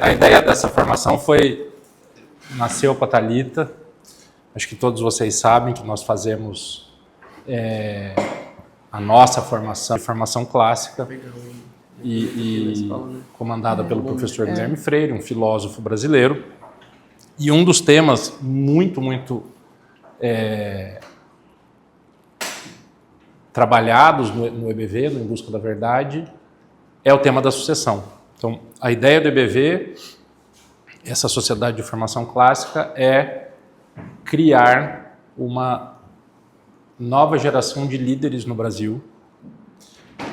a ideia dessa formação nasceu com a Thalita. Acho que todos vocês sabem que nós fazemos a nossa formação clássica e comandada pelo professor Guilherme Freire, um filósofo brasileiro. E um dos temas muito trabalhados no EBV, no Em Busca da Verdade, é o tema da sucessão. Então, a ideia do EBV, essa sociedade de formação clássica, é criar uma nova geração de líderes no Brasil,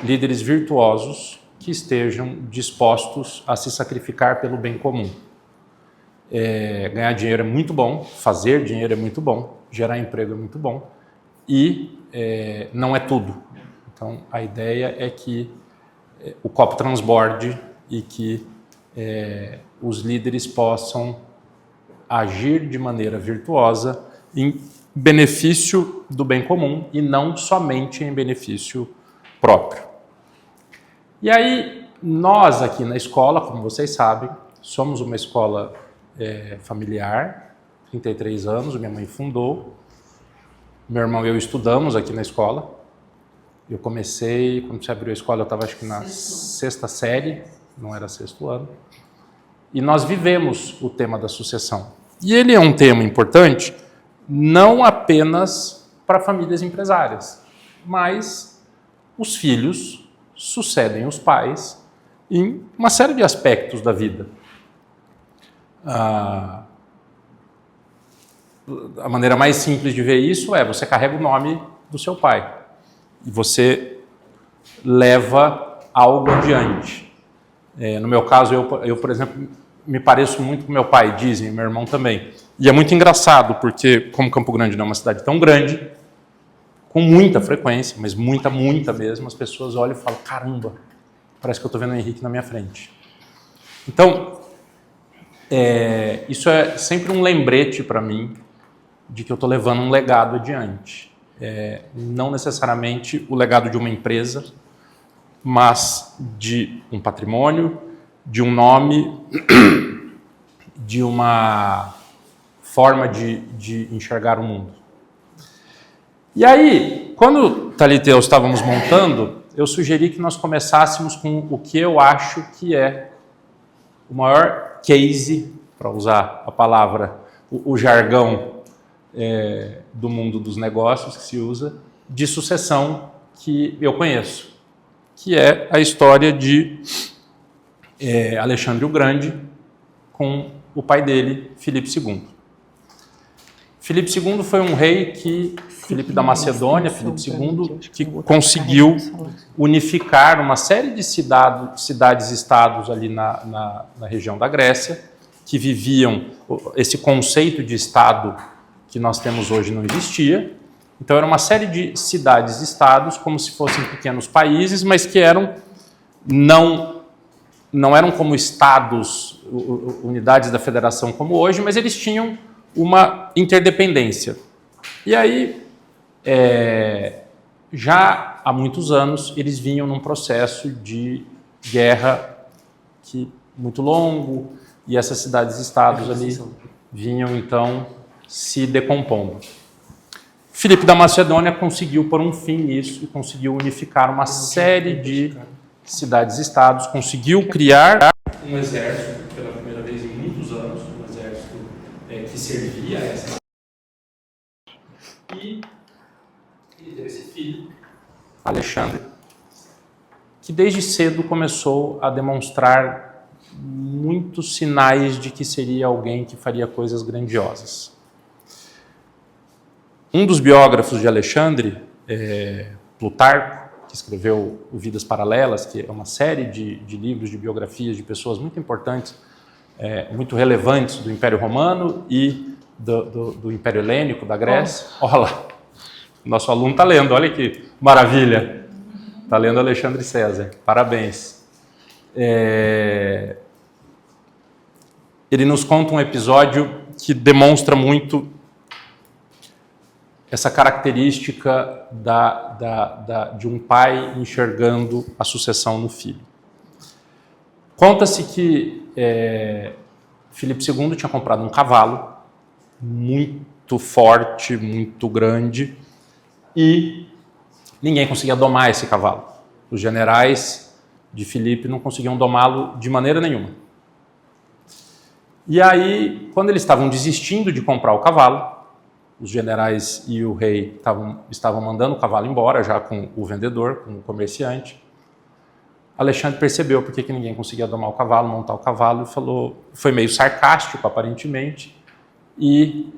líderes virtuosos que estejam dispostos a se sacrificar pelo bem comum. Ganhar dinheiro é muito bom, fazer dinheiro é muito bom, gerar emprego é muito bom e não é tudo. Então, a ideia é que o copo transborde e que os líderes possam agir de maneira virtuosa em benefício do bem comum e não somente em benefício próprio. E aí, nós aqui na escola, como vocês sabem, somos uma escola familiar, 33 anos, minha mãe fundou, meu irmão e eu estudamos aqui na escola. Eu comecei, quando você abriu a escola, eu estava acho que na sexta série, não era sexto ano, e nós vivemos o tema da sucessão. E ele é um tema importante, não apenas para famílias empresárias, mas os filhos sucedem os pais em uma série de aspectos da vida. A maneira mais simples de ver isso é você carrega o nome do seu pai e você leva algo adiante. No meu caso, eu, por exemplo, me pareço muito com meu pai, dizem, meu irmão também. E é muito engraçado, porque como Campo Grande não é uma cidade tão grande, com muita frequência, mas muita mesmo, as pessoas olham e falam, caramba, parece que eu estou vendo o Henrique na minha frente. Então, isso é sempre um lembrete para mim de que eu estou levando um legado adiante. Não necessariamente o legado de uma empresa, mas de um patrimônio, de um nome, de uma forma de enxergar o mundo. E aí, quando Thalita e eu estávamos montando, eu sugeri que nós começássemos com o que eu acho que é o maior case, para usar a palavra, o jargão do mundo dos negócios que se usa, de sucessão que eu conheço, que é a história de Alexandre o Grande com o pai dele, Filipe II. Filipe II foi um rei Filipe da Macedônia, Filipe II, que conseguiu unificar uma série de cidades-estados ali na região da Grécia, que viviam, esse conceito de estado que nós temos hoje não existia. Então era uma série de cidades-estados, como se fossem pequenos países, mas que não eram como estados, unidades da federação como hoje, mas eles tinham uma interdependência. E aí, já há muitos anos, eles vinham num processo de guerra muito longo, e essas cidades-estados ali vinham, então, se decompondo. Filipe da Macedônia conseguiu pôr um fim nisso e conseguiu unificar uma série de cidades-estados, conseguiu criar um exército, pela primeira vez em muitos anos, um exército que servia a essa. E ele teve esse filho, Alexandre, que desde cedo começou a demonstrar muitos sinais de que seria alguém que faria coisas grandiosas. Um dos biógrafos de Alexandre, Plutarco, que escreveu o Vidas Paralelas, que é uma série de livros de biografias de pessoas muito importantes, muito relevantes do Império Romano e do Império Helênico, da Grécia. Olha lá, nosso aluno está lendo, olha que maravilha. Está lendo Alexandre César, parabéns. Ele nos conta um episódio que demonstra muito essa característica de um pai enxergando a sucessão no filho. Conta-se que Filipe II tinha comprado um cavalo muito forte, muito grande, e ninguém conseguia domar esse cavalo. Os generais de Filipe não conseguiam domá-lo de maneira nenhuma. E aí, quando eles estavam desistindo de comprar o cavalo, os generais e o rei estavam mandando o cavalo embora, já com o vendedor, com o comerciante. Alexandre percebeu porque que ninguém conseguia domar o cavalo, montar o cavalo, e falou, foi meio sarcástico, aparentemente, e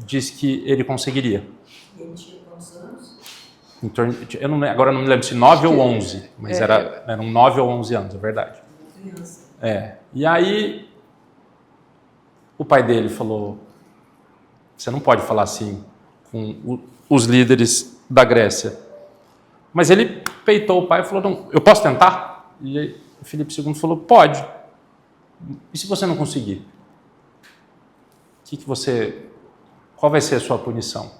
disse que ele conseguiria. Ele tinha quantos anos? Agora eu não me lembro se 9 ou 11, mas eram 9 ou 11 anos, é verdade. Criança. E aí o pai dele falou, você não pode falar assim com os líderes da Grécia. Mas ele peitou o pai e falou, não, eu posso tentar? E aí, Filipe II falou, pode. E se você não conseguir? Qual vai ser a sua punição?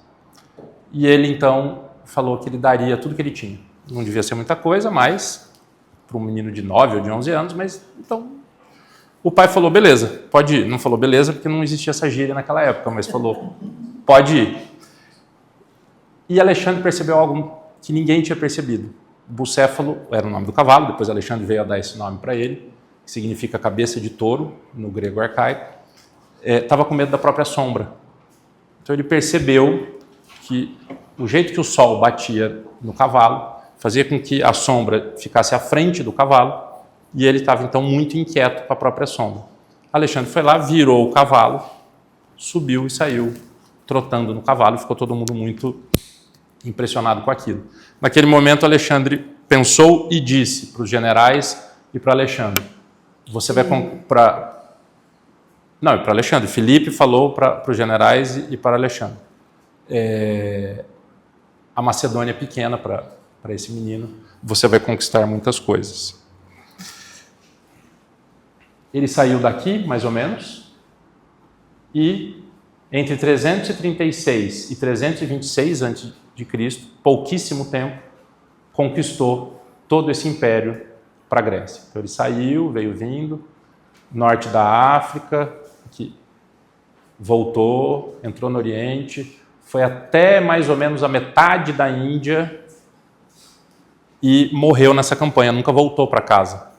E ele então falou que ele daria tudo que ele tinha. Não devia ser muita coisa, mas para um menino de 9 ou de 11 anos, mas então o pai falou, beleza, pode ir. Não falou beleza porque não existia essa gíria naquela época, mas falou, pode ir. E Alexandre percebeu algo que ninguém tinha percebido. Bucéfalo era o nome do cavalo, depois Alexandre veio a dar esse nome para ele, que significa cabeça de touro, no grego arcaico. Estava com medo da própria sombra. Então ele percebeu que o jeito que o sol batia no cavalo fazia com que a sombra ficasse à frente do cavalo, e ele estava então muito inquieto com a própria sombra. Alexandre foi lá, virou o cavalo, subiu e saiu trotando no cavalo, e ficou todo mundo muito impressionado com aquilo. Naquele momento, Alexandre pensou e disse para os generais e para Alexandre, você vai comprar... Não, e para Alexandre. Filipe falou para os generais e para Alexandre. A Macedônia é pequena para esse menino, você vai conquistar muitas coisas. Ele saiu daqui, mais ou menos, e entre 336 e 326 a.C., pouquíssimo tempo, conquistou todo esse império para a Grécia. Então ele saiu, veio vindo, norte da África, que voltou, entrou no Oriente, foi até mais ou menos a metade da Índia e morreu nessa campanha, nunca voltou para casa.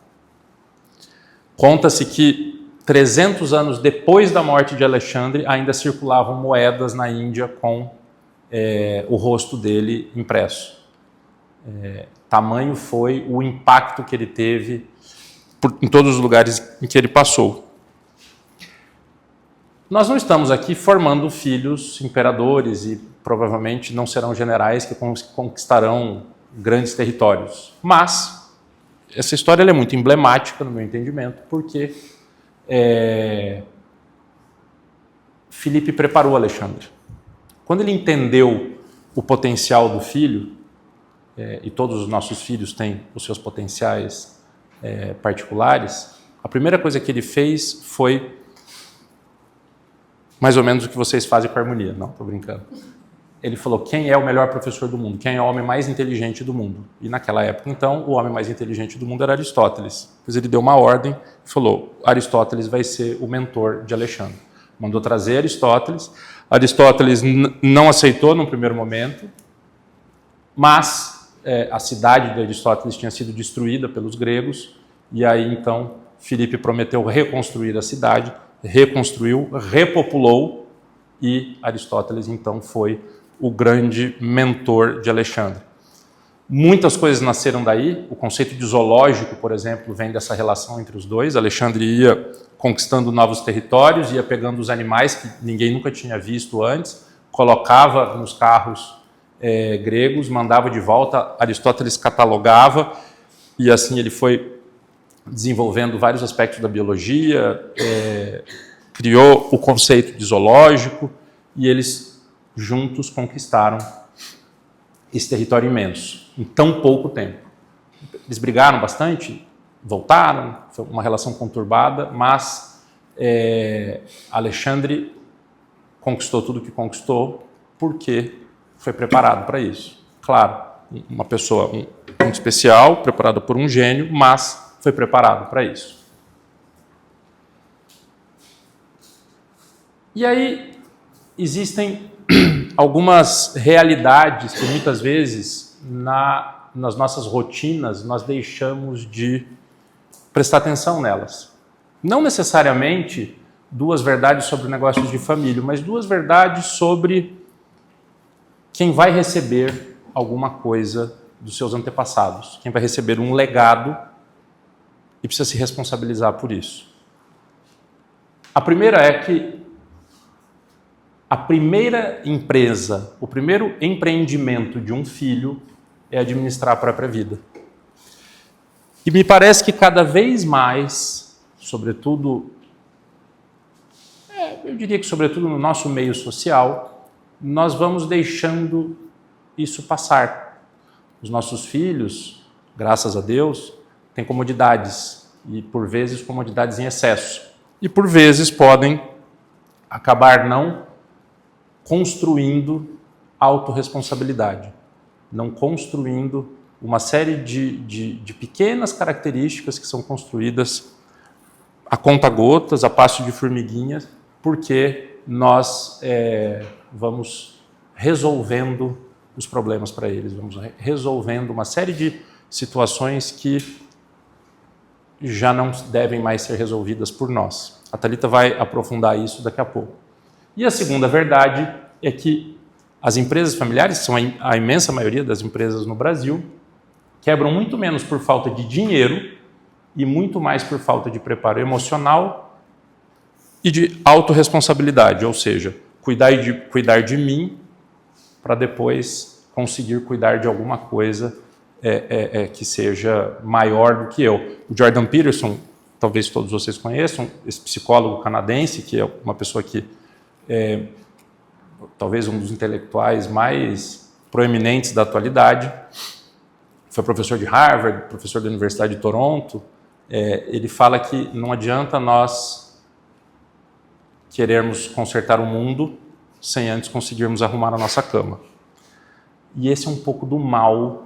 Conta-se que 300 anos depois da morte de Alexandre, ainda circulavam moedas na Índia com o rosto dele impresso. Tamanho foi o impacto que ele teve em todos os lugares em que ele passou. Nós não estamos aqui formando filhos imperadores e provavelmente não serão generais que conquistarão grandes territórios. Mas essa história é muito emblemática, no meu entendimento, porque Filipe preparou Alexandre. Quando ele entendeu o potencial do filho, e todos os nossos filhos têm os seus potenciais particulares, a primeira coisa que ele fez foi mais ou menos o que vocês fazem com a harmonia. Não, estou brincando. Ele falou, quem é o melhor professor do mundo? Quem é o homem mais inteligente do mundo? E naquela época, então, o homem mais inteligente do mundo era Aristóteles. Depois ele deu uma ordem e falou, Aristóteles vai ser o mentor de Alexandre. Mandou trazer Aristóteles. Aristóteles não aceitou no primeiro momento, mas a cidade de Aristóteles tinha sido destruída pelos gregos, e aí, então, Filipe prometeu reconstruir a cidade, reconstruiu, repopulou, e Aristóteles, então, foi o grande mentor de Alexandre. Muitas coisas nasceram daí. O conceito de zoológico, por exemplo, vem dessa relação entre os dois. Alexandre ia conquistando novos territórios, ia pegando os animais que ninguém nunca tinha visto antes, colocava nos carros gregos, mandava de volta, Aristóteles catalogava, e assim ele foi desenvolvendo vários aspectos da biologia, criou o conceito de zoológico, e eles juntos conquistaram esse território imenso, em tão pouco tempo. Eles brigaram bastante, voltaram, foi uma relação conturbada, mas Alexandre conquistou tudo o que conquistou porque foi preparado para isso. Claro, uma pessoa muito especial, preparada por um gênio, mas foi preparado para isso. E aí existem algumas realidades que muitas vezes nas nossas rotinas nós deixamos de prestar atenção nelas. Não necessariamente 2 verdades sobre negócios de família, mas 2 verdades sobre quem vai receber alguma coisa dos seus antepassados, quem vai receber um legado e precisa se responsabilizar por isso. A primeira é que a primeira empresa, o primeiro empreendimento de um filho é administrar a própria vida. E me parece que cada vez mais, sobretudo, eu diria que sobretudo no nosso meio social, nós vamos deixando isso passar. Os nossos filhos, graças a Deus, têm comodidades, e por vezes comodidades em excesso. E por vezes podem acabar não construindo autorresponsabilidade, não construindo uma série de pequenas características que são construídas a conta-gotas, a passo de formiguinhas, porque nós vamos resolvendo os problemas para eles, vamos resolvendo uma série de situações que já não devem mais ser resolvidas por nós. A Thalita vai aprofundar isso daqui a pouco. E a segunda verdade é que as empresas familiares, que são a imensa maioria das empresas no Brasil, quebram muito menos por falta de dinheiro e muito mais por falta de preparo emocional e de autorresponsabilidade, ou seja, cuidar de mim para depois conseguir cuidar de alguma coisa que seja maior do que eu. O Jordan Peterson, talvez todos vocês conheçam, esse psicólogo canadense, que é uma pessoa que talvez um dos intelectuais mais proeminentes da atualidade, foi professor de Harvard, professor da Universidade de Toronto. Ele fala que não adianta nós querermos consertar o mundo sem antes conseguirmos arrumar a nossa cama. E esse é um pouco do mal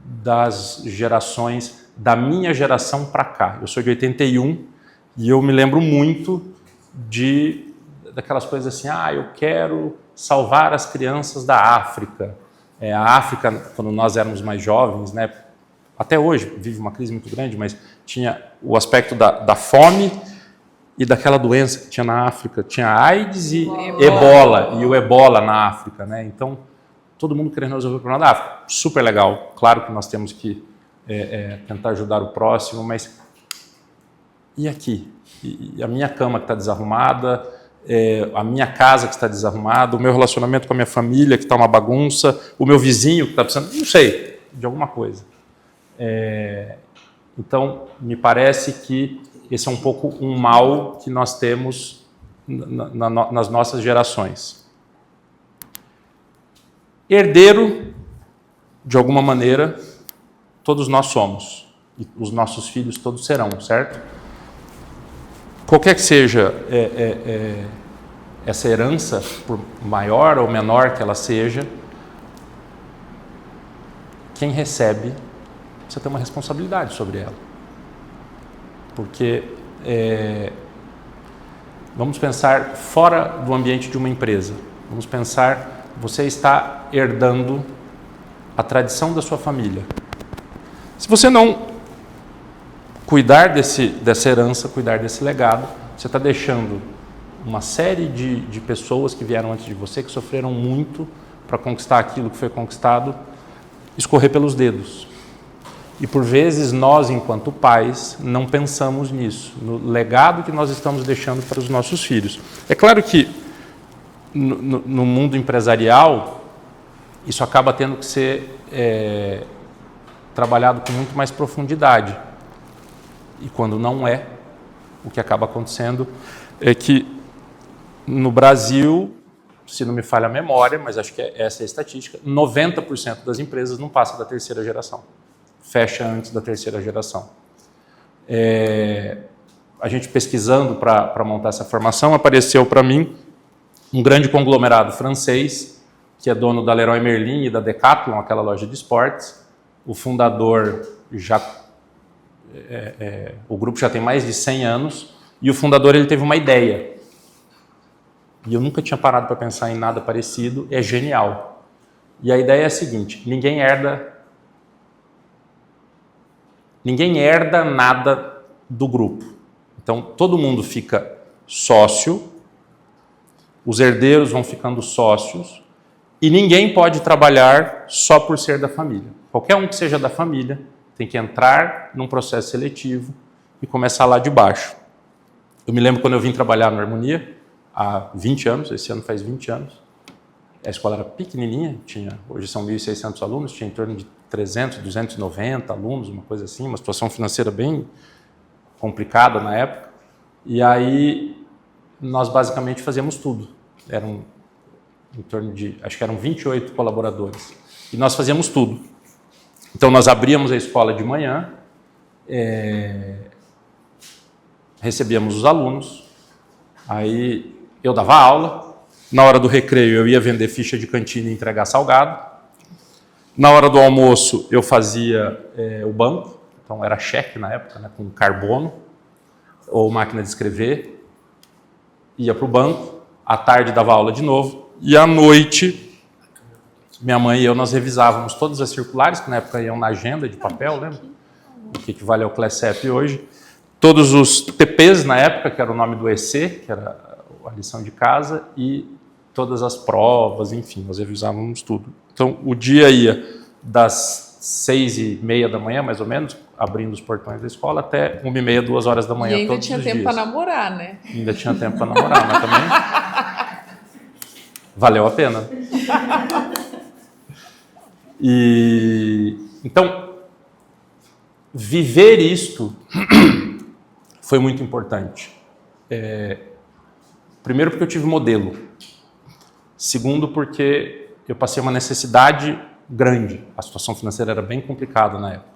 das gerações, da minha geração para cá. Eu sou de 81 e eu me lembro muito daquelas coisas assim, eu quero salvar as crianças da África. A África, quando nós éramos mais jovens, né, até hoje vive uma crise muito grande, mas tinha o aspecto da fome e daquela doença que tinha na África. Tinha AIDS e Ebola, e o Ebola na África, né? Então, todo mundo querendo resolver o problema da África. Super legal. Claro que nós temos que tentar ajudar o próximo, mas e aqui? E a minha cama que está desarrumada, a minha casa que está desarrumada, o meu relacionamento com a minha família que está uma bagunça, o meu vizinho que está precisando, não sei, de alguma coisa. Então, me parece que esse é um pouco um mal que nós temos nas nossas gerações. Herdeiro, de alguma maneira, todos nós somos. E os nossos filhos todos serão, certo? Qualquer que seja essa herança, por maior ou menor que ela seja, quem recebe precisa ter uma responsabilidade sobre ela. Porque vamos pensar fora do ambiente de uma empresa. Vamos pensar, você está herdando a tradição da sua família. Se você não cuidar dessa herança, cuidar desse legado, você está deixando uma série de pessoas que vieram antes de você, que sofreram muito para conquistar aquilo que foi conquistado, escorrer pelos dedos. E por vezes nós, enquanto pais, não pensamos nisso, no legado que nós estamos deixando para os nossos filhos. É claro que no mundo empresarial, isso acaba tendo que ser trabalhado com muito mais profundidade. E quando não é, o que acaba acontecendo é que no Brasil, se não me falha a memória, mas acho que essa é a estatística, 90% das empresas não passa da terceira geração. Fecha antes da terceira geração. A gente pesquisando para montar essa formação, apareceu para mim um grande conglomerado francês, que é dono da Leroy Merlin e da Decathlon, aquela loja de esportes. O fundador o grupo já tem mais de 100 anos, e o fundador ele teve uma ideia. e eu nunca tinha parado para pensar em nada parecido, é genial. E a ideia é a seguinte: ninguém herda nada do grupo. Então, todo mundo fica sócio, os herdeiros vão ficando sócios, e ninguém pode trabalhar só por ser da família. Qualquer um que seja da família tem que entrar num processo seletivo e começar lá de baixo. Eu me lembro quando eu vim trabalhar na Harmonia, há 20 anos, esse ano faz 20 anos, a escola era pequenininha, hoje são 1.600 alunos, tinha em torno de 300, 290 alunos, uma coisa assim, uma situação financeira bem complicada na época. E aí nós basicamente fazíamos tudo. Eram em torno de, acho que eram 28 colaboradores. E nós fazíamos tudo. Então nós abríamos a escola de manhã, recebíamos os alunos, aí eu dava aula, na hora do recreio eu ia vender ficha de cantina e entregar salgado, na hora do almoço eu fazia o banco, então era cheque na época, né, com carbono, ou máquina de escrever, ia para o banco, à tarde dava aula de novo, e à noite minha mãe e eu, nós revisávamos todas as circulares, que na época iam na agenda de papel, lembra? O que equivale ao CLECEP hoje. Todos os TPs na época, que era o nome do EC, que era a lição de casa, e todas as provas, enfim, nós revisávamos tudo. Então, o dia ia das 6h30 da manhã, mais ou menos, abrindo os portões da escola, até 1h30, 2h da manhã, todos os dias. E ainda tinha tempo para namorar, né? Ainda tinha tempo para namorar, mas também valeu a pena. Então, viver isto foi muito importante. Primeiro porque eu tive modelo. Segundo porque eu passei uma necessidade grande. A situação financeira era bem complicada na época.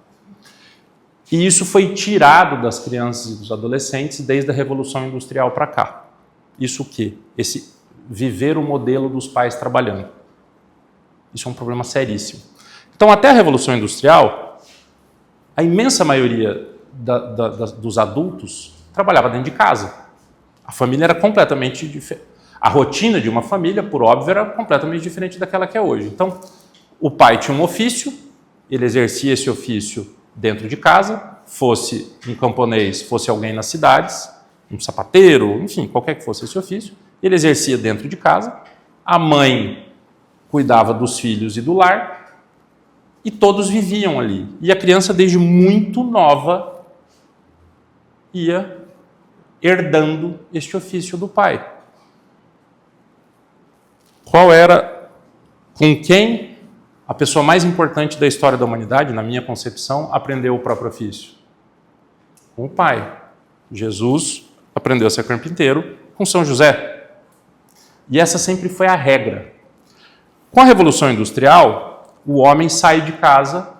E isso foi tirado das crianças e dos adolescentes desde a Revolução Industrial para cá. Isso o quê? Esse viver o modelo dos pais trabalhando. Isso é um problema seríssimo. Então, até a Revolução Industrial, a imensa maioria dos adultos trabalhava dentro de casa. A família era completamente diferente. A rotina de uma família, por óbvio, era completamente diferente daquela que é hoje. Então, o pai tinha um ofício, ele exercia esse ofício dentro de casa, fosse um camponês, fosse alguém nas cidades, um sapateiro, enfim, qualquer que fosse esse ofício, ele exercia dentro de casa, a mãe cuidava dos filhos e do lar, e todos viviam ali. E a criança, desde muito nova, ia herdando este ofício do pai. Qual era, com quem a pessoa mais importante da história da humanidade, na minha concepção, aprendeu o próprio ofício? Com o pai. Jesus aprendeu a ser carpinteiro com São José. E essa sempre foi a regra. Com a Revolução Industrial, o homem sai de casa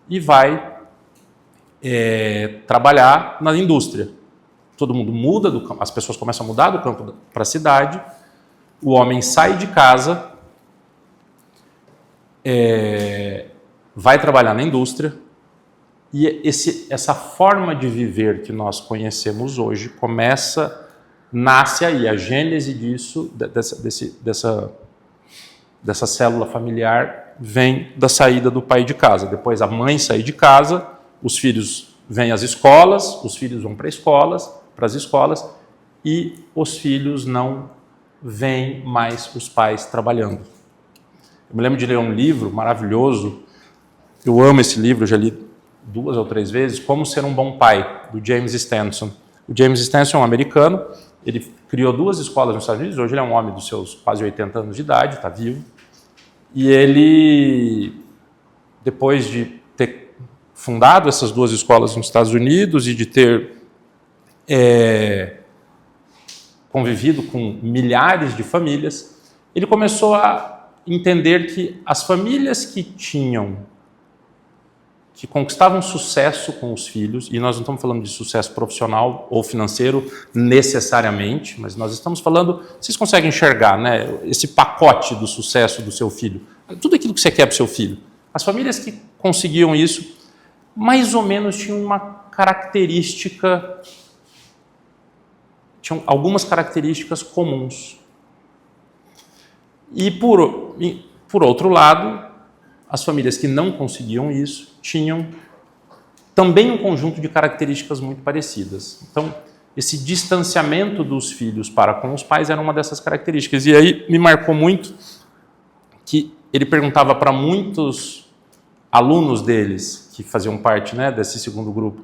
e vai trabalhar na indústria. Todo mundo muda, as pessoas começam a mudar do campo para a cidade, o homem sai de casa, vai trabalhar na indústria, e essa forma de viver que nós conhecemos hoje nasce aí, a gênese disso, dessa célula familiar, vem da saída do pai de casa. Depois a mãe sai de casa, os filhos vêm às escolas, os filhos vão para as escolas, e os filhos não veem mais os pais trabalhando. Eu me lembro de ler um livro maravilhoso, eu amo esse livro, eu já li 2 ou 3 vezes, Como Ser um Bom Pai, do James Stanson. O James Stanson é um americano, ele criou 2 escolas nos Estados Unidos, hoje ele é um homem dos seus quase 80 anos de idade, está vivo, e ele, depois de ter fundado essas 2 escolas nos Estados Unidos e de ter convivido com milhares de famílias, ele começou a entender que as famílias que conquistavam sucesso com os filhos, e nós não estamos falando de sucesso profissional ou financeiro necessariamente, mas nós estamos falando, vocês conseguem enxergar, né, esse pacote do sucesso do seu filho, tudo aquilo que você quer para o seu filho. As famílias que conseguiam isso, mais ou menos tinham uma característica, tinham algumas características comuns. E, por outro lado, as famílias que não conseguiam isso tinham também um conjunto de características muito parecidas. Então, esse distanciamento dos filhos para com os pais era uma dessas características. E aí me marcou muito que ele perguntava para muitos alunos deles, que faziam parte, né, desse segundo grupo,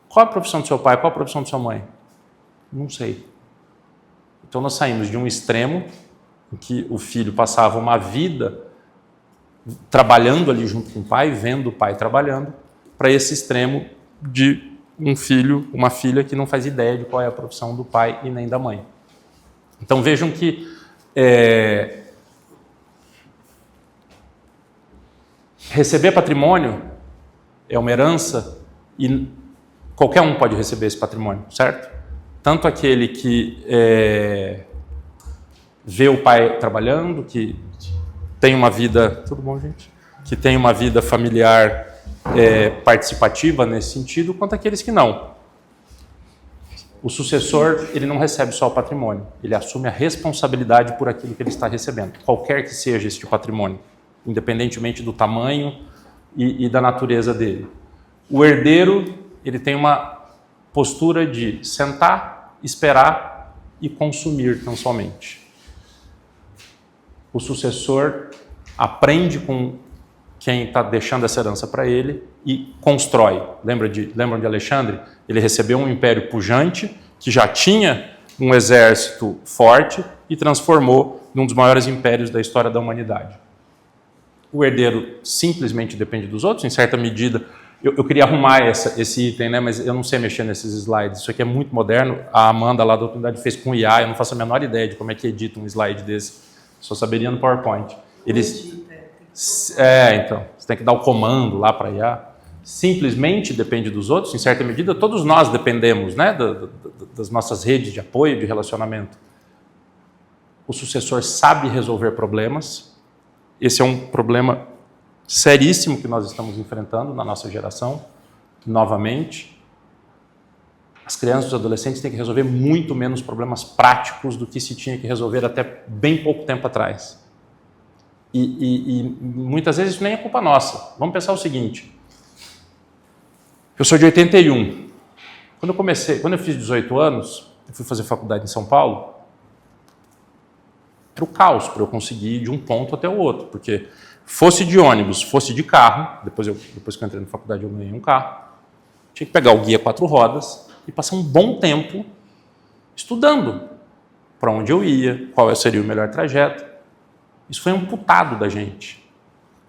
qual a profissão do seu pai, qual a profissão da sua mãe? Não sei. Então nós saímos de um extremo em que o filho passava uma vida trabalhando ali junto com o pai, vendo o pai trabalhando, para esse extremo de um filho, uma filha que não faz ideia de qual é a profissão do pai e nem da mãe. Então vejam que receber patrimônio é uma herança e qualquer um pode receber esse patrimônio, certo? Tanto aquele que vê o pai trabalhando, que tem uma vida... Tudo bom, gente? Que tem uma vida familiar participativa nesse sentido, quanto aqueles que não. O sucessor, ele não recebe só o patrimônio, ele assume a responsabilidade por aquilo que ele está recebendo, qualquer que seja este patrimônio, independentemente do tamanho e da natureza dele. O herdeiro, ele tem uma postura de sentar, esperar e consumir tão somente. O sucessor aprende com quem está deixando essa herança para ele e constrói. Lembram de Alexandre? Ele recebeu um império pujante, que já tinha um exército forte e transformou num dos maiores impérios da história da humanidade. O herdeiro simplesmente depende dos outros, em certa medida. Eu queria arrumar esse item, né? Mas eu não sei mexer nesses slides. Isso aqui é muito moderno. A Amanda lá da oportunidade fez com IA, eu não faço a menor ideia de como é que edita um slide desse. Só saberia no PowerPoint. Então, você tem que dar o comando lá para IA. Simplesmente depende dos outros, em certa medida, todos nós dependemos, né, das nossas redes de apoio, de relacionamento. O sucessor sabe resolver problemas. Esse é um problema seríssimo que nós estamos enfrentando na nossa geração, novamente. As crianças e os adolescentes têm que resolver muito menos problemas práticos do que se tinha que resolver até bem pouco tempo atrás. E muitas vezes isso nem é culpa nossa. Vamos pensar o seguinte. Eu sou de 81. Quando eu fiz 18 anos, eu fui fazer faculdade em São Paulo, era o caos para eu conseguir ir de um ponto até o outro, porque fosse de ônibus, fosse de carro, depois que eu entrei na faculdade eu ganhei um carro, tinha que pegar o guia 4 rodas e passar um bom tempo estudando para onde eu ia, qual seria o melhor trajeto. Isso foi amputado da gente.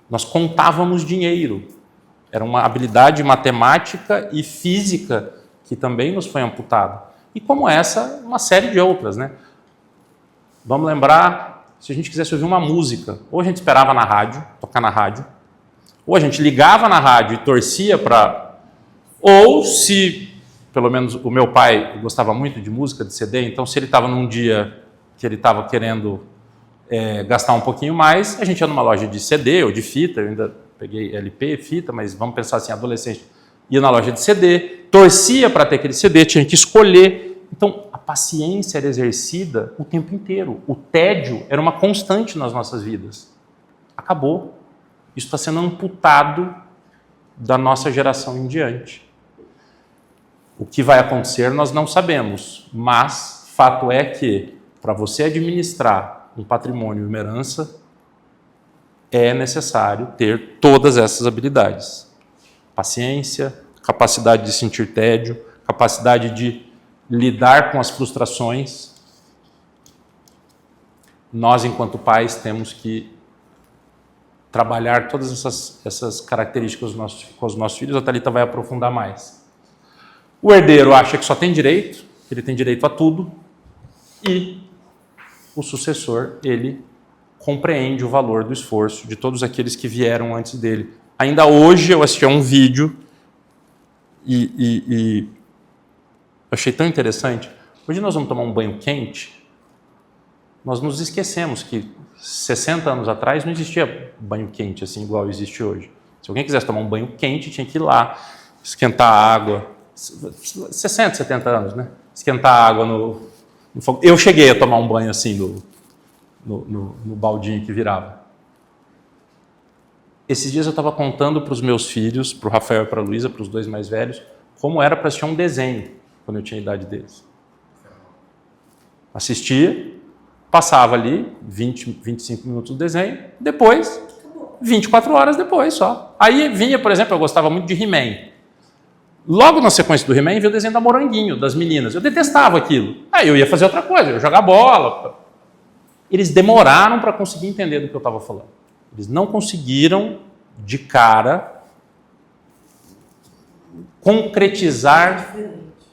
Nós contávamos dinheiro. Era uma habilidade matemática e física que também nos foi amputada. E como essa, uma série de outras, né? Vamos lembrar, se a gente quisesse ouvir uma música, ou a gente esperava na rádio, tocar na rádio, ou a gente ligava na rádio e torcia para... Ou se, pelo menos o meu pai gostava muito de música, de CD, então se ele estava num dia que ele estava querendo gastar um pouquinho mais, a gente ia numa loja de CD ou de fita, eu ainda peguei LP, fita, mas vamos pensar assim, adolescente, ia na loja de CD, torcia para ter aquele CD, tinha que escolher. Então, a paciência era exercida o tempo inteiro. O tédio era uma constante nas nossas vidas. Acabou. Isso está sendo amputado da nossa geração em diante. O que vai acontecer nós não sabemos, mas fato é que, para você administrar um patrimônio e uma herança, é necessário ter todas essas habilidades. Paciência, capacidade de sentir tédio, capacidade de lidar com as frustrações. Nós, enquanto pais, temos que trabalhar todas essas características com os nossos filhos. A Thalita vai aprofundar mais. O herdeiro acha que só tem direito, que ele tem direito a tudo, e o sucessor, ele compreende o valor do esforço de todos aqueles que vieram antes dele. Ainda hoje eu assisti a um vídeo e achei tão interessante. Hoje nós vamos tomar um banho quente, nós nos esquecemos que 60 anos atrás não existia banho quente assim igual existe hoje. Se alguém quisesse tomar um banho quente, tinha que ir lá, esquentar a água. 60, 70 anos, né? Esquentar a água no fogo. Eu cheguei a tomar um banho assim no baldinho que virava. Esses dias eu estava contando para os meus filhos, para o Rafael e para a Luísa, para os dois mais velhos, como era para assistir um desenho quando eu tinha a idade deles. Assistia, passava ali 20, 25 minutos do desenho, depois, 24 horas depois só. Aí vinha, por exemplo, eu gostava muito de He-Man. Logo na sequência do He-Man, veio o desenho da Moranguinho, das meninas. Eu detestava aquilo. Aí eu ia fazer outra coisa, eu ia jogar bola. Eles demoraram para conseguir entender do que eu estava falando. Eles não conseguiram, de cara, concretizar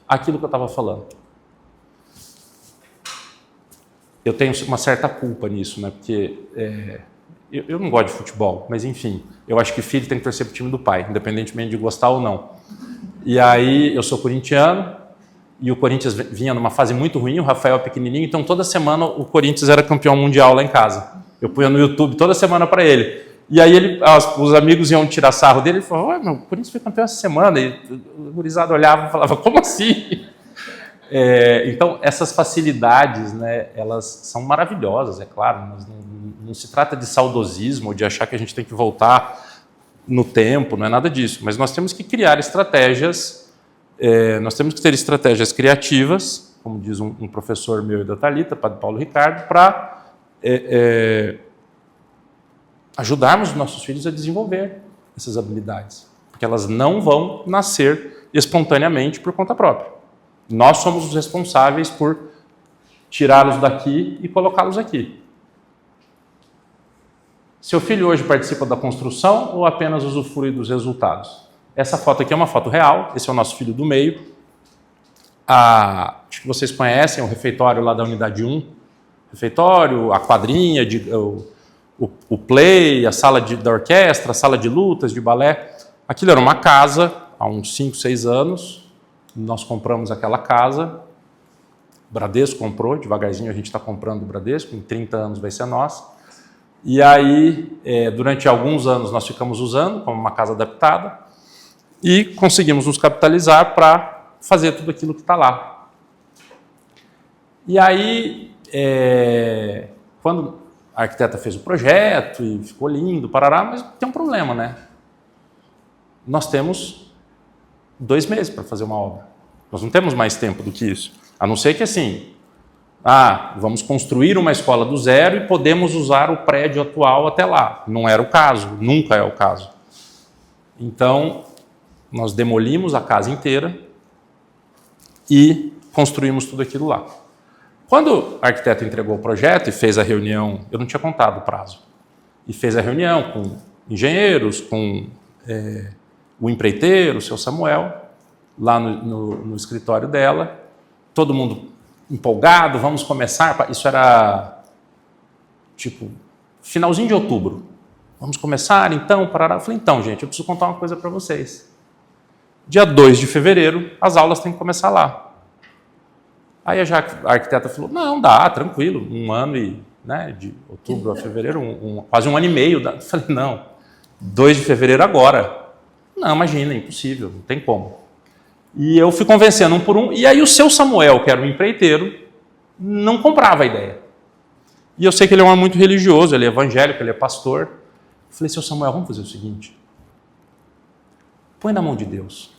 aquilo que eu estava falando. Eu tenho uma certa culpa nisso, né? Porque eu não gosto de futebol, mas enfim, eu acho que filho tem que torcer para o time do pai, independentemente de gostar ou não. E aí, eu sou corintiano, e o Corinthians vinha numa fase muito ruim, o Rafael é pequenininho, então toda semana o Corinthians era campeão mundial lá em casa. Eu punha no YouTube toda semana para ele. E aí os amigos iam tirar sarro dele, ele falou, o Corinthians foi campeão essa semana. E o gurizado olhava e falava, como assim? Então, essas facilidades, né, elas são maravilhosas, é claro, mas não se trata de saudosismo ou de achar que a gente tem que voltar no tempo, não é nada disso. Mas nós temos que criar estratégias, nós temos que ter estratégias criativas, como diz um professor meu e da Thalita, Padre Paulo Ricardo, para ajudarmos os nossos filhos a desenvolver essas habilidades, porque elas não vão nascer espontaneamente por conta própria. Nós somos os responsáveis por tirá-los daqui e colocá-los aqui. Seu filho hoje participa da construção ou apenas usufrui dos resultados? Essa foto aqui é uma foto real, esse é o nosso filho do meio. Acho que vocês conhecem o refeitório lá da unidade 1. Refeitório, a quadrinha, o play, a sala da orquestra, a sala de lutas, de balé. Aquilo era uma casa, há uns 5, 6 anos. Nós compramos aquela casa. O Bradesco comprou, devagarzinho a gente está comprando o Bradesco, em 30 anos vai ser nossa. E aí, durante alguns anos, nós ficamos usando como uma casa adaptada e conseguimos nos capitalizar para fazer tudo aquilo que está lá. E aí, quando a arquiteta fez o projeto e ficou lindo, parará, mas tem um problema, né? Nós temos 2 meses para fazer uma obra. Nós não temos mais tempo do que isso. A não ser que assim, vamos construir uma escola do zero e podemos usar o prédio atual até lá. Não era o caso, nunca é o caso. Então, nós demolimos a casa inteira e construímos tudo aquilo lá. Quando a arquiteta entregou o projeto e fez a reunião, eu não tinha contado o prazo, e fez a reunião com engenheiros, com o empreiteiro, o seu Samuel, lá no escritório dela, todo mundo empolgado, vamos começar. Isso era tipo finalzinho de outubro. Vamos começar então, parará. Eu falei, então, gente, eu preciso contar uma coisa para vocês. Dia 2 de fevereiro, as aulas têm que começar lá. Aí a arquiteta falou, não, dá, tranquilo, 1 ano de outubro a fevereiro, quase 1 ano e meio. Eu falei, não, 2 de fevereiro agora. Não, imagina, impossível, não tem como. E eu fui convencendo um por um, e aí o seu Samuel, que era um empreiteiro, não comprava a ideia. E eu sei que ele é um homem muito religioso, ele é evangélico, ele é pastor. Eu falei, seu Samuel, vamos fazer o seguinte, põe na mão de Deus.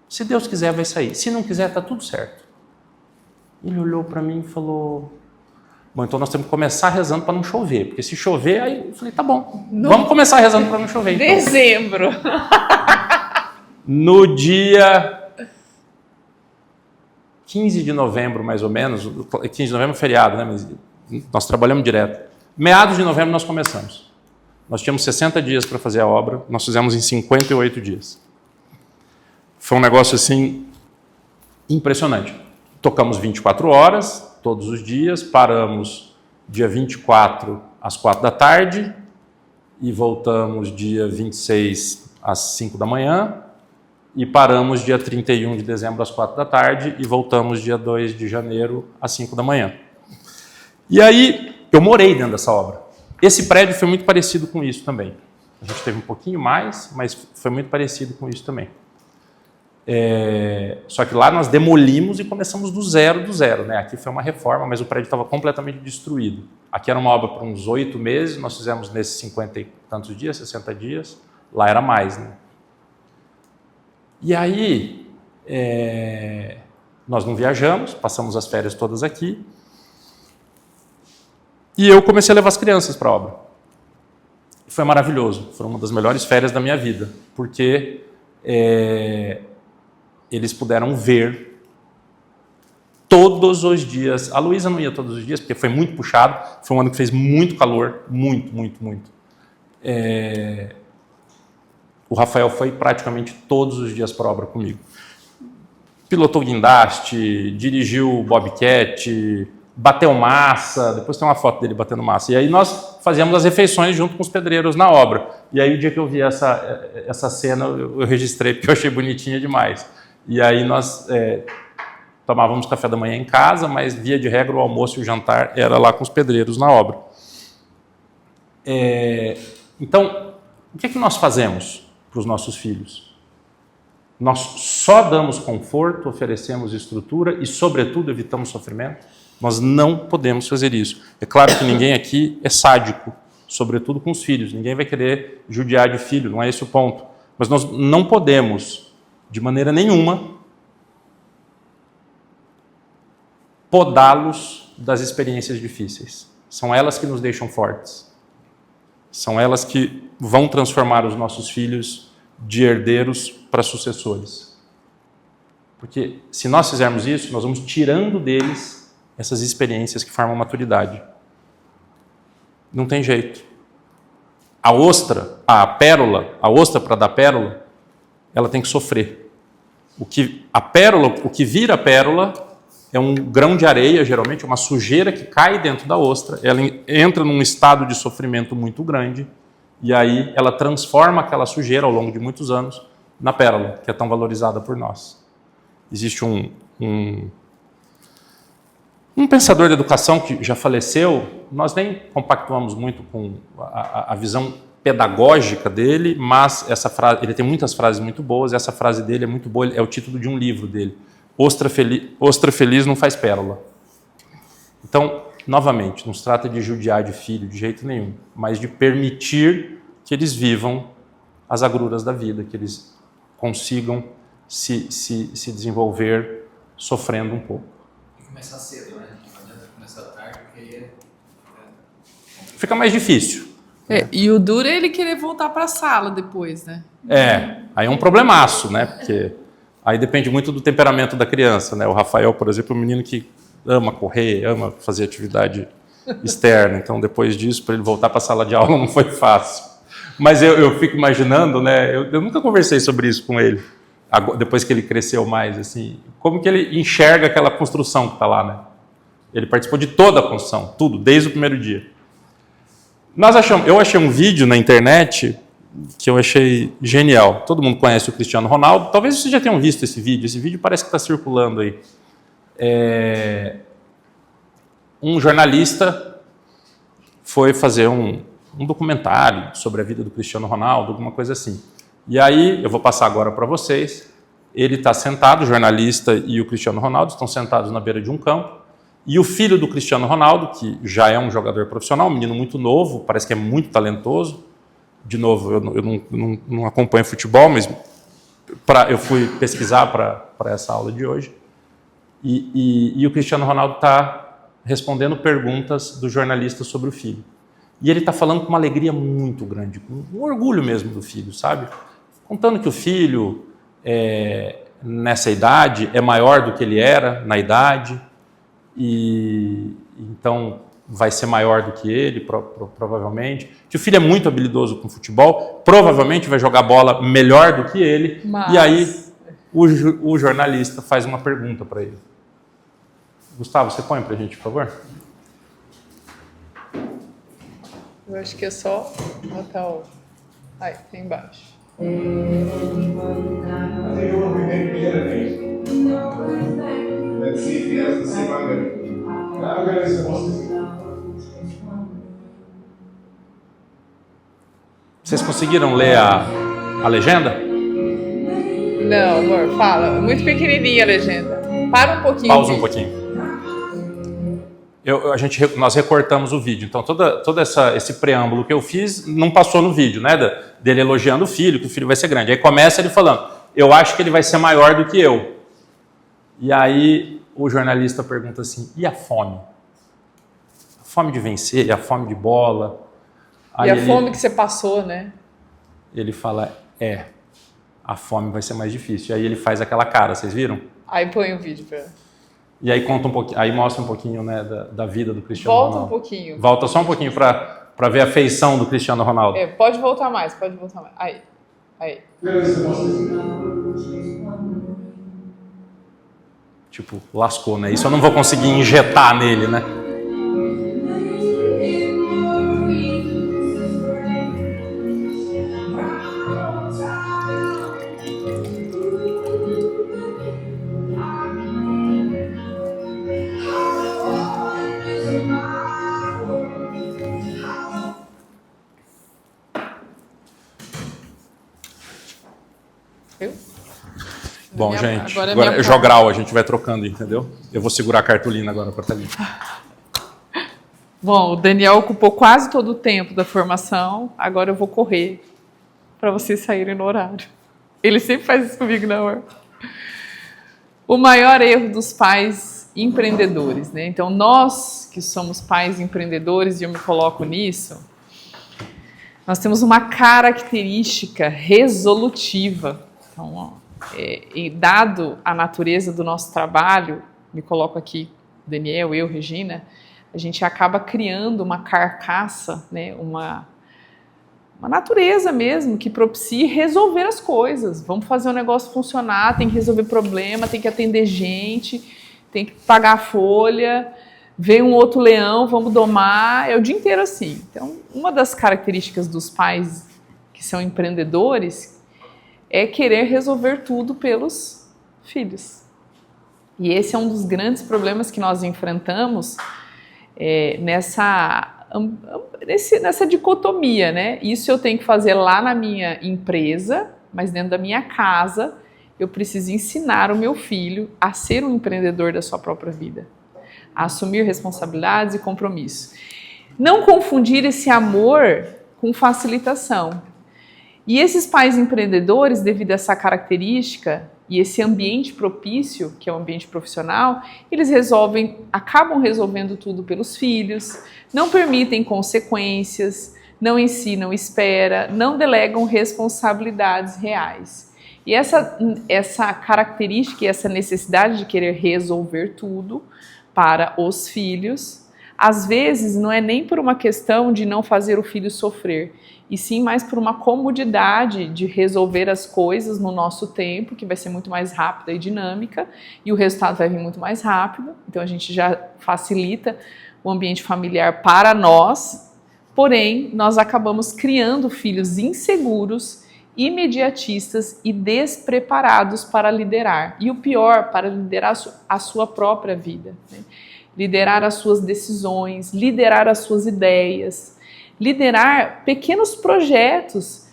Se Deus quiser, vai sair. Se não quiser, está tudo certo. Ele olhou para mim e falou, bom, então nós temos que começar rezando para não chover, porque se chover, aí eu falei, tá bom, vamos começar rezando para não chover. Então. Dezembro. No dia 15 de novembro, mais ou menos, 15 de novembro é feriado, né? Mas nós trabalhamos direto. Meados de novembro nós começamos. Nós tínhamos 60 dias para fazer a obra, nós fizemos em 58 dias. Foi um negócio assim impressionante. Tocamos 24 horas, todos os dias, paramos dia 24 às 4 da tarde e voltamos dia 26 às 5 da manhã e paramos dia 31 de dezembro às 4 da tarde e voltamos dia 2 de janeiro às 5 da manhã. E aí eu morei dentro dessa obra. Esse prédio foi muito parecido com isso também. A gente teve um pouquinho mais, mas foi muito parecido com isso também. Só que lá nós demolimos e começamos do zero, né? Aqui foi uma reforma, mas o prédio estava completamente destruído. Aqui era uma obra para uns 8 meses, nós fizemos nesses 50 e tantos dias, 60 dias, lá era mais, né? E aí, nós não viajamos, passamos as férias todas aqui, e eu comecei a levar as crianças para a obra. Foi maravilhoso, foi uma das melhores férias da minha vida, porque eles puderam ver todos os dias. A Luísa não ia todos os dias, porque foi muito puxado, foi um ano que fez muito calor, muito. O Rafael foi praticamente todos os dias para a obra comigo. Pilotou guindaste, dirigiu bobcat, bateu massa, depois tem uma foto dele batendo massa. E aí nós fazíamos as refeições junto com os pedreiros na obra. E aí o dia que eu vi essa cena, eu registrei porque eu achei bonitinha demais. E aí nós tomávamos café da manhã em casa, mas via de regra o almoço e o jantar era lá com os pedreiros na obra. Então, o que nós fazemos para os nossos filhos? Nós só damos conforto, oferecemos estrutura e, sobretudo, evitamos sofrimento? Nós não podemos fazer isso. É claro que ninguém aqui é sádico, sobretudo com os filhos. Ninguém vai querer judiar de filho, não é esse o ponto. Mas nós não podemos, de maneira nenhuma, podá-los das experiências difíceis. São elas que nos deixam fortes. São elas que vão transformar os nossos filhos de herdeiros para sucessores. Porque se nós fizermos isso, nós vamos tirando deles essas experiências que formam maturidade. Não tem jeito. A ostra para dar pérola, ela tem que sofrer. O que vira pérola é um grão de areia, geralmente, uma sujeira que cai dentro da ostra, ela entra num estado de sofrimento muito grande, e aí ela transforma aquela sujeira, ao longo de muitos anos, na pérola, que é tão valorizada por nós. Existe um pensador de educação que já faleceu, nós nem compactuamos muito com a visão pedagógica dele, mas essa frase, ele tem muitas frases muito boas, essa frase dele é muito boa, é o título de um livro dele. Ostra feliz não faz pérola. Então, novamente, não se trata de judiar de filho de jeito nenhum, mas de permitir que eles vivam as agruras da vida, que eles consigam se desenvolver sofrendo um pouco. E começar cedo, né? Não adianta começar tarde, porque fica mais difícil. E o duro é ele querer voltar para a sala depois, né? Aí é um problemaço, né? Porque aí depende muito do temperamento da criança, né? O Rafael, por exemplo, é um menino que ama correr, ama fazer atividade externa. Então, depois disso, para ele voltar para a sala de aula não foi fácil. Mas eu fico imaginando, né? Eu nunca conversei sobre isso com ele, depois que ele cresceu mais, assim, como que ele enxerga aquela construção que está lá, né? Ele participou de toda a construção, tudo, desde o primeiro dia. Eu achei um vídeo na internet que eu achei genial. Todo mundo conhece o Cristiano Ronaldo. Talvez vocês já tenham visto esse vídeo. Esse vídeo parece que está circulando aí. Um jornalista foi fazer um documentário sobre a vida do Cristiano Ronaldo, alguma coisa assim. E aí, eu vou passar agora para vocês. Ele está sentado, o jornalista e o Cristiano Ronaldo estão sentados na beira de um campo. E o filho do Cristiano Ronaldo, que já é um jogador profissional, um menino muito novo, parece que é muito talentoso. De novo, eu não acompanho futebol, mas eu fui pesquisar para essa aula de hoje. E o Cristiano Ronaldo está respondendo perguntas do jornalista sobre o filho. E ele está falando com uma alegria muito grande, com um orgulho mesmo do filho, sabe? Contando que o filho, nessa idade, é maior do que ele era na idade, e então vai ser maior do que ele, provavelmente. Que o filho é muito habilidoso com futebol, provavelmente vai jogar bola melhor do que ele. Mas... E aí o jornalista faz uma pergunta para ele. Gustavo, você põe para a gente, por favor? Eu acho que é só botar o... Aí, tem embaixo. Let's see if he has the same argument. Vocês conseguiram ler a legenda? Não, amor, fala. Muito pequenininha a legenda. Para um pouquinho. Pausa um pouquinho. Nós recortamos o vídeo, então todo esse preâmbulo que eu fiz não passou no vídeo, né? Dele elogiando o filho, que o filho vai ser grande. Aí começa ele falando, eu acho que ele vai ser maior do que eu. E aí o jornalista pergunta assim, e a fome? A fome de vencer, a fome de bola? Aí e a fome que você passou, né? Ele fala, a fome vai ser mais difícil. E aí ele faz aquela cara, vocês viram? Aí põe o vídeo pra... E aí conta um pouquinho, aí mostra um pouquinho, né, da vida do Cristiano Volta Ronaldo. um pouquinho. Volta só um pouquinho para ver a feição do Cristiano Ronaldo. Pode voltar mais, pode voltar mais. Aí. Tipo, lascou, né? Isso eu não vou conseguir injetar nele, né? Viu? Bom, Minha- gente, agora é agora minha jogral, a gente vai trocando, entendeu? Eu vou segurar a cartolina agora para Thalita. Bom, o Daniel ocupou quase todo o tempo da formação, agora eu vou correr para vocês saírem no horário. Ele sempre faz isso comigo na hora. O maior erro dos pais empreendedores, né? Então, nós que somos pais empreendedores, e eu me coloco nisso, nós temos uma característica resolutiva. Então, e dado a natureza do nosso trabalho, me coloco aqui, Daniel, eu, Regina, a gente acaba criando uma carcaça, né, uma natureza mesmo que propicie resolver as coisas. Vamos fazer o negócio funcionar, tem que resolver problema, tem que atender gente, tem que pagar a folha, vem um outro leão, vamos domar, é o dia inteiro assim. Então, uma das características dos pais que são empreendedores é querer resolver tudo pelos filhos. E esse é um dos grandes problemas que nós enfrentamos nessa dicotomia, né? Isso eu tenho que fazer lá na minha empresa, mas dentro da minha casa eu preciso ensinar o meu filho a ser um empreendedor da sua própria vida, a assumir responsabilidades e compromissos. Não confundir esse amor com facilitação. E esses pais empreendedores, devido a essa característica e esse ambiente propício, que é o ambiente profissional, eles acabam resolvendo tudo pelos filhos, não permitem consequências, não ensinam espera, não delegam responsabilidades reais. E essa característica e essa necessidade de querer resolver tudo para os filhos, às vezes não é nem por uma questão de não fazer o filho sofrer, e sim mais por uma comodidade de resolver as coisas no nosso tempo, que vai ser muito mais rápida e dinâmica, e o resultado vai vir muito mais rápido, então a gente já facilita o ambiente familiar para nós, porém nós acabamos criando filhos inseguros, imediatistas e despreparados para liderar, e o pior, para liderar a sua própria vida, né? Liderar as suas decisões, liderar as suas ideias, liderar pequenos projetos,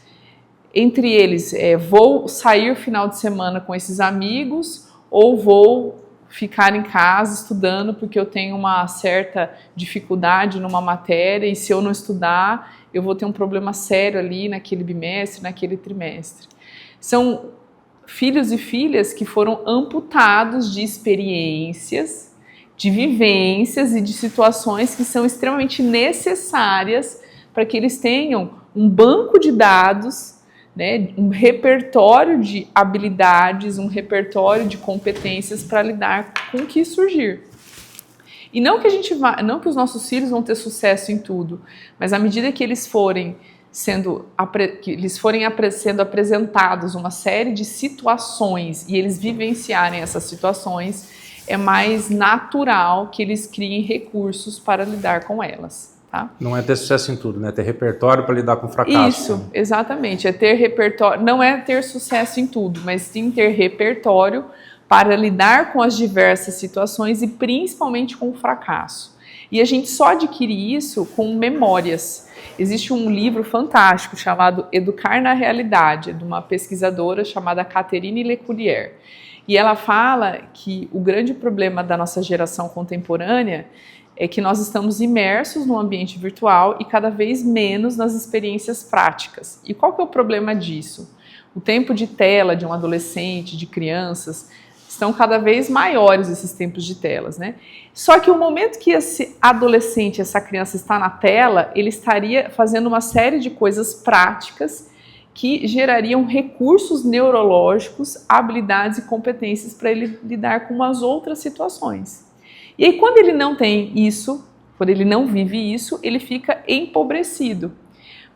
entre eles, vou sair final de semana com esses amigos ou vou ficar em casa estudando porque eu tenho uma certa dificuldade numa matéria e se eu não estudar, eu vou ter um problema sério ali naquele bimestre, naquele trimestre. São filhos e filhas que foram amputados de experiências, de vivências e de situações que são extremamente necessárias para que eles tenham um banco de dados, né, um repertório de habilidades, um repertório de competências para lidar com o que surgir. E não que os nossos filhos vão ter sucesso em tudo, mas à medida que eles forem sendo apresentados uma série de situações e eles vivenciarem essas situações, é mais natural que eles criem recursos para lidar com elas. Tá? Não é ter sucesso em tudo, né? Ter repertório para lidar com fracasso. Isso, exatamente. É ter repertório, não é ter sucesso em tudo, mas sim ter repertório para lidar com as diversas situações e principalmente com o fracasso. E a gente só adquire isso com memórias. Existe um livro fantástico chamado Educar na Realidade, de uma pesquisadora chamada Catherine Leculier. E ela fala que o grande problema da nossa geração contemporânea é que nós estamos imersos no ambiente virtual e cada vez menos nas experiências práticas. E qual que é o problema disso? O tempo de tela de um adolescente, de crianças, estão cada vez maiores esses tempos de telas, né? Só que o momento que esse adolescente, essa criança está na tela, ele estaria fazendo uma série de coisas práticas que gerariam recursos neurológicos, habilidades e competências para ele lidar com umas outras situações. E aí, quando ele não tem isso, quando ele não vive isso, ele fica empobrecido.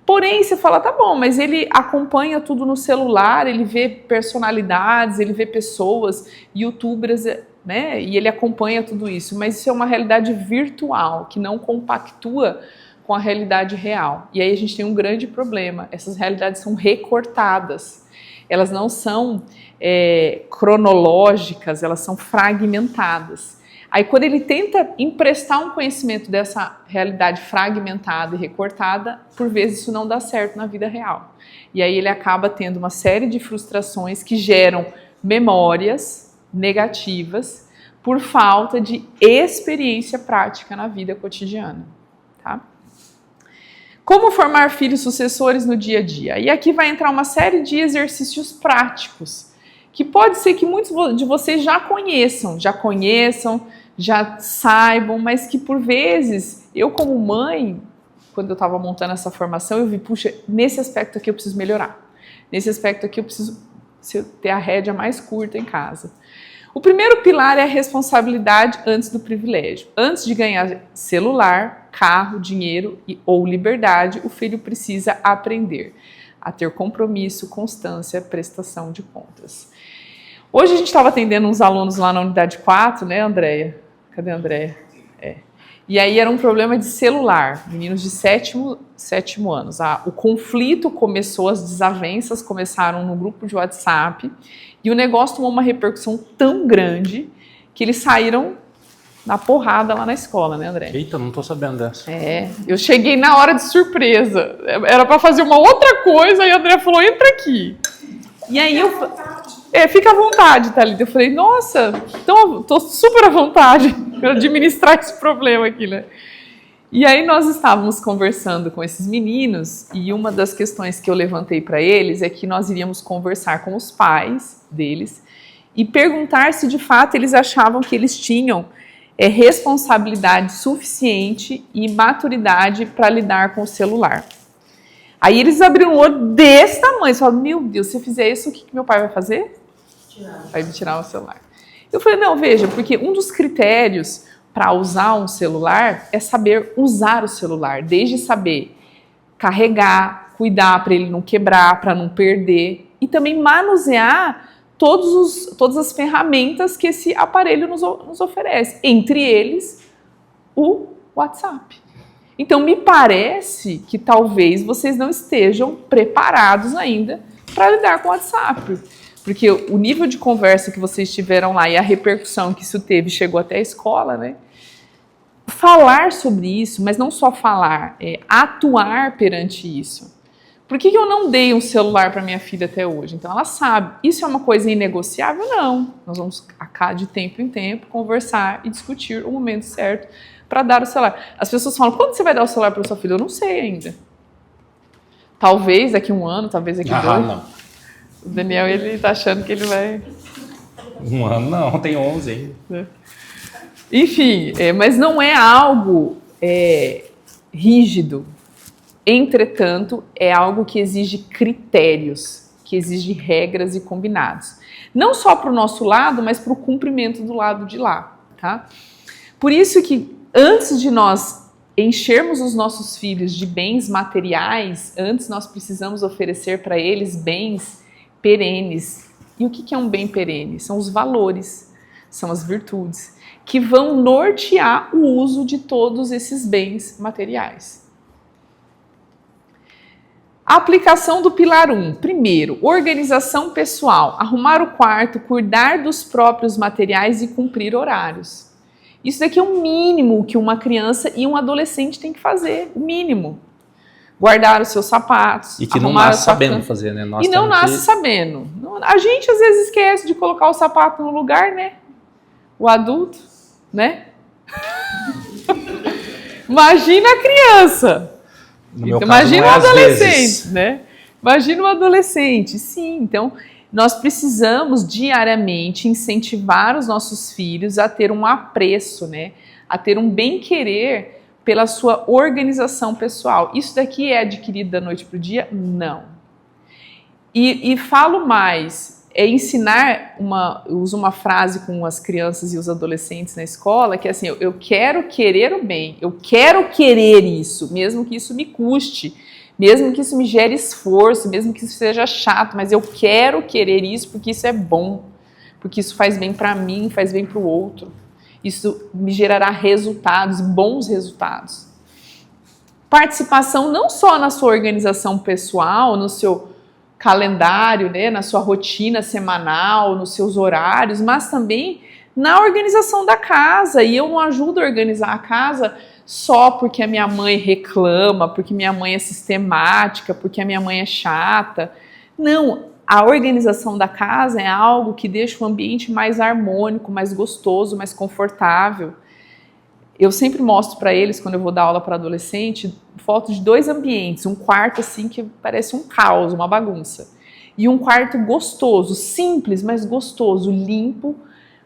Porém, você fala, tá bom, mas ele acompanha tudo no celular, ele vê personalidades, ele vê pessoas, youtubers, né? E ele acompanha tudo isso. Mas isso é uma realidade virtual, que não compactua com a realidade real. E aí a gente tem um grande problema. Essas realidades são recortadas. Elas não são cronológicas, elas são fragmentadas. Aí quando ele tenta emprestar um conhecimento dessa realidade fragmentada e recortada, por vezes isso não dá certo na vida real. E aí ele acaba tendo uma série de frustrações que geram memórias negativas por falta de experiência prática na vida cotidiana. Tá? Como formar filhos sucessores no dia a dia? E aqui vai entrar uma série de exercícios práticos, que pode ser que muitos de vocês já conheçam, já saibam, mas que por vezes, eu como mãe, quando eu estava montando essa formação, eu vi, puxa, nesse aspecto aqui eu preciso melhorar. Nesse aspecto aqui eu preciso ter a rédea mais curta em casa. O primeiro pilar é a responsabilidade antes do privilégio. Antes de ganhar celular, carro, dinheiro ou liberdade, o filho precisa aprender a ter compromisso, constância, prestação de contas. Hoje a gente estava atendendo uns alunos lá na unidade 4, né, Andréia? Cadê a Andréia? E aí era um problema de celular, meninos de sétimo anos. O conflito começou, as desavenças começaram no grupo de WhatsApp e o negócio tomou uma repercussão tão grande que eles saíram na porrada lá na escola, né, André? Eita, não tô sabendo dessa. Eu cheguei na hora de surpresa. Era para fazer uma outra coisa e a André falou, entra aqui. E aí fica à vontade, Thalita. Eu falei, nossa, então tô super à vontade para administrar esse problema aqui, né? E aí nós estávamos conversando com esses meninos e uma das questões que eu levantei para eles é que nós iríamos conversar com os pais deles e perguntar se de fato eles achavam que eles tinham responsabilidade suficiente e maturidade para lidar com o celular. Aí eles abriram um olho desse tamanho, eles falaram, meu Deus, se eu fizer isso, o que meu pai vai fazer? Vai me tirar o celular. Eu falei, não, veja, porque um dos critérios para usar um celular é saber usar o celular, desde saber carregar, cuidar para ele não quebrar, para não perder, e também manusear todas as ferramentas que esse aparelho nos oferece, entre eles o WhatsApp. Então, me parece que talvez vocês não estejam preparados ainda para lidar com o WhatsApp. Porque o nível de conversa que vocês tiveram lá e a repercussão que isso teve chegou até a escola, né? Falar sobre isso, mas não só falar, atuar perante isso. Por que eu não dei um celular para minha filha até hoje? Então, ela sabe. Isso é uma coisa inegociável? Não. Nós vamos, de tempo em tempo, conversar e discutir o momento certo para dar o celular. As pessoas falam, quando você vai dar o celular para sua filha? Eu não sei ainda. Talvez daqui 1 ano, talvez daqui 2. Não. O Daniel, ele tá achando que ele vai... 1 ano não, tem 11 ainda. Enfim, mas não é algo rígido. Entretanto, é algo que exige critérios, que exige regras e combinados. Não só para o nosso lado, mas para o cumprimento do lado de lá, tá? Por isso que antes de nós enchermos os nossos filhos de bens materiais, antes nós precisamos oferecer para eles bens perenes. E o que é um bem perene? São os valores, são as virtudes, que vão nortear o uso de todos esses bens materiais. A aplicação do pilar 1. Primeiro, organização pessoal. Arrumar o quarto, cuidar dos próprios materiais e cumprir horários. Isso daqui é o mínimo que uma criança e um adolescente tem que fazer. O mínimo. Guardar os seus sapatos. E que não nasce sabendo fazer, né? E não nasce sabendo. A gente às vezes esquece de colocar o sapato no lugar, né? O adulto, né? Imagina a criança. No meu caso, Imagina não é um às adolescente, vezes. né? Imagina um adolescente. Sim, então nós precisamos diariamente incentivar os nossos filhos a ter um apreço, né? A ter um bem-querer pela sua organização pessoal. Isso daqui é adquirido da noite para o dia? Não. E falo mais, é ensinar, eu uso uma frase com as crianças e os adolescentes na escola, que é assim, eu quero querer o bem, eu quero querer isso, mesmo que isso me custe, mesmo que isso me gere esforço, mesmo que isso seja chato, mas eu quero querer isso porque isso é bom, porque isso faz bem para mim, faz bem para o outro. Isso me gerará resultados, bons resultados. Participação não só na sua organização pessoal, no seu calendário, né, na sua rotina semanal, nos seus horários, mas também na organização da casa. E eu não ajudo a organizar a casa só porque a minha mãe reclama, porque minha mãe é sistemática, porque a minha mãe é chata. Não, a organização da casa é algo que deixa o ambiente mais harmônico, mais gostoso, mais confortável. Eu sempre mostro para eles, quando eu vou dar aula para adolescente, fotos de 2 ambientes. Um quarto assim que parece um caos, uma bagunça. E um quarto gostoso, simples, mas gostoso, limpo,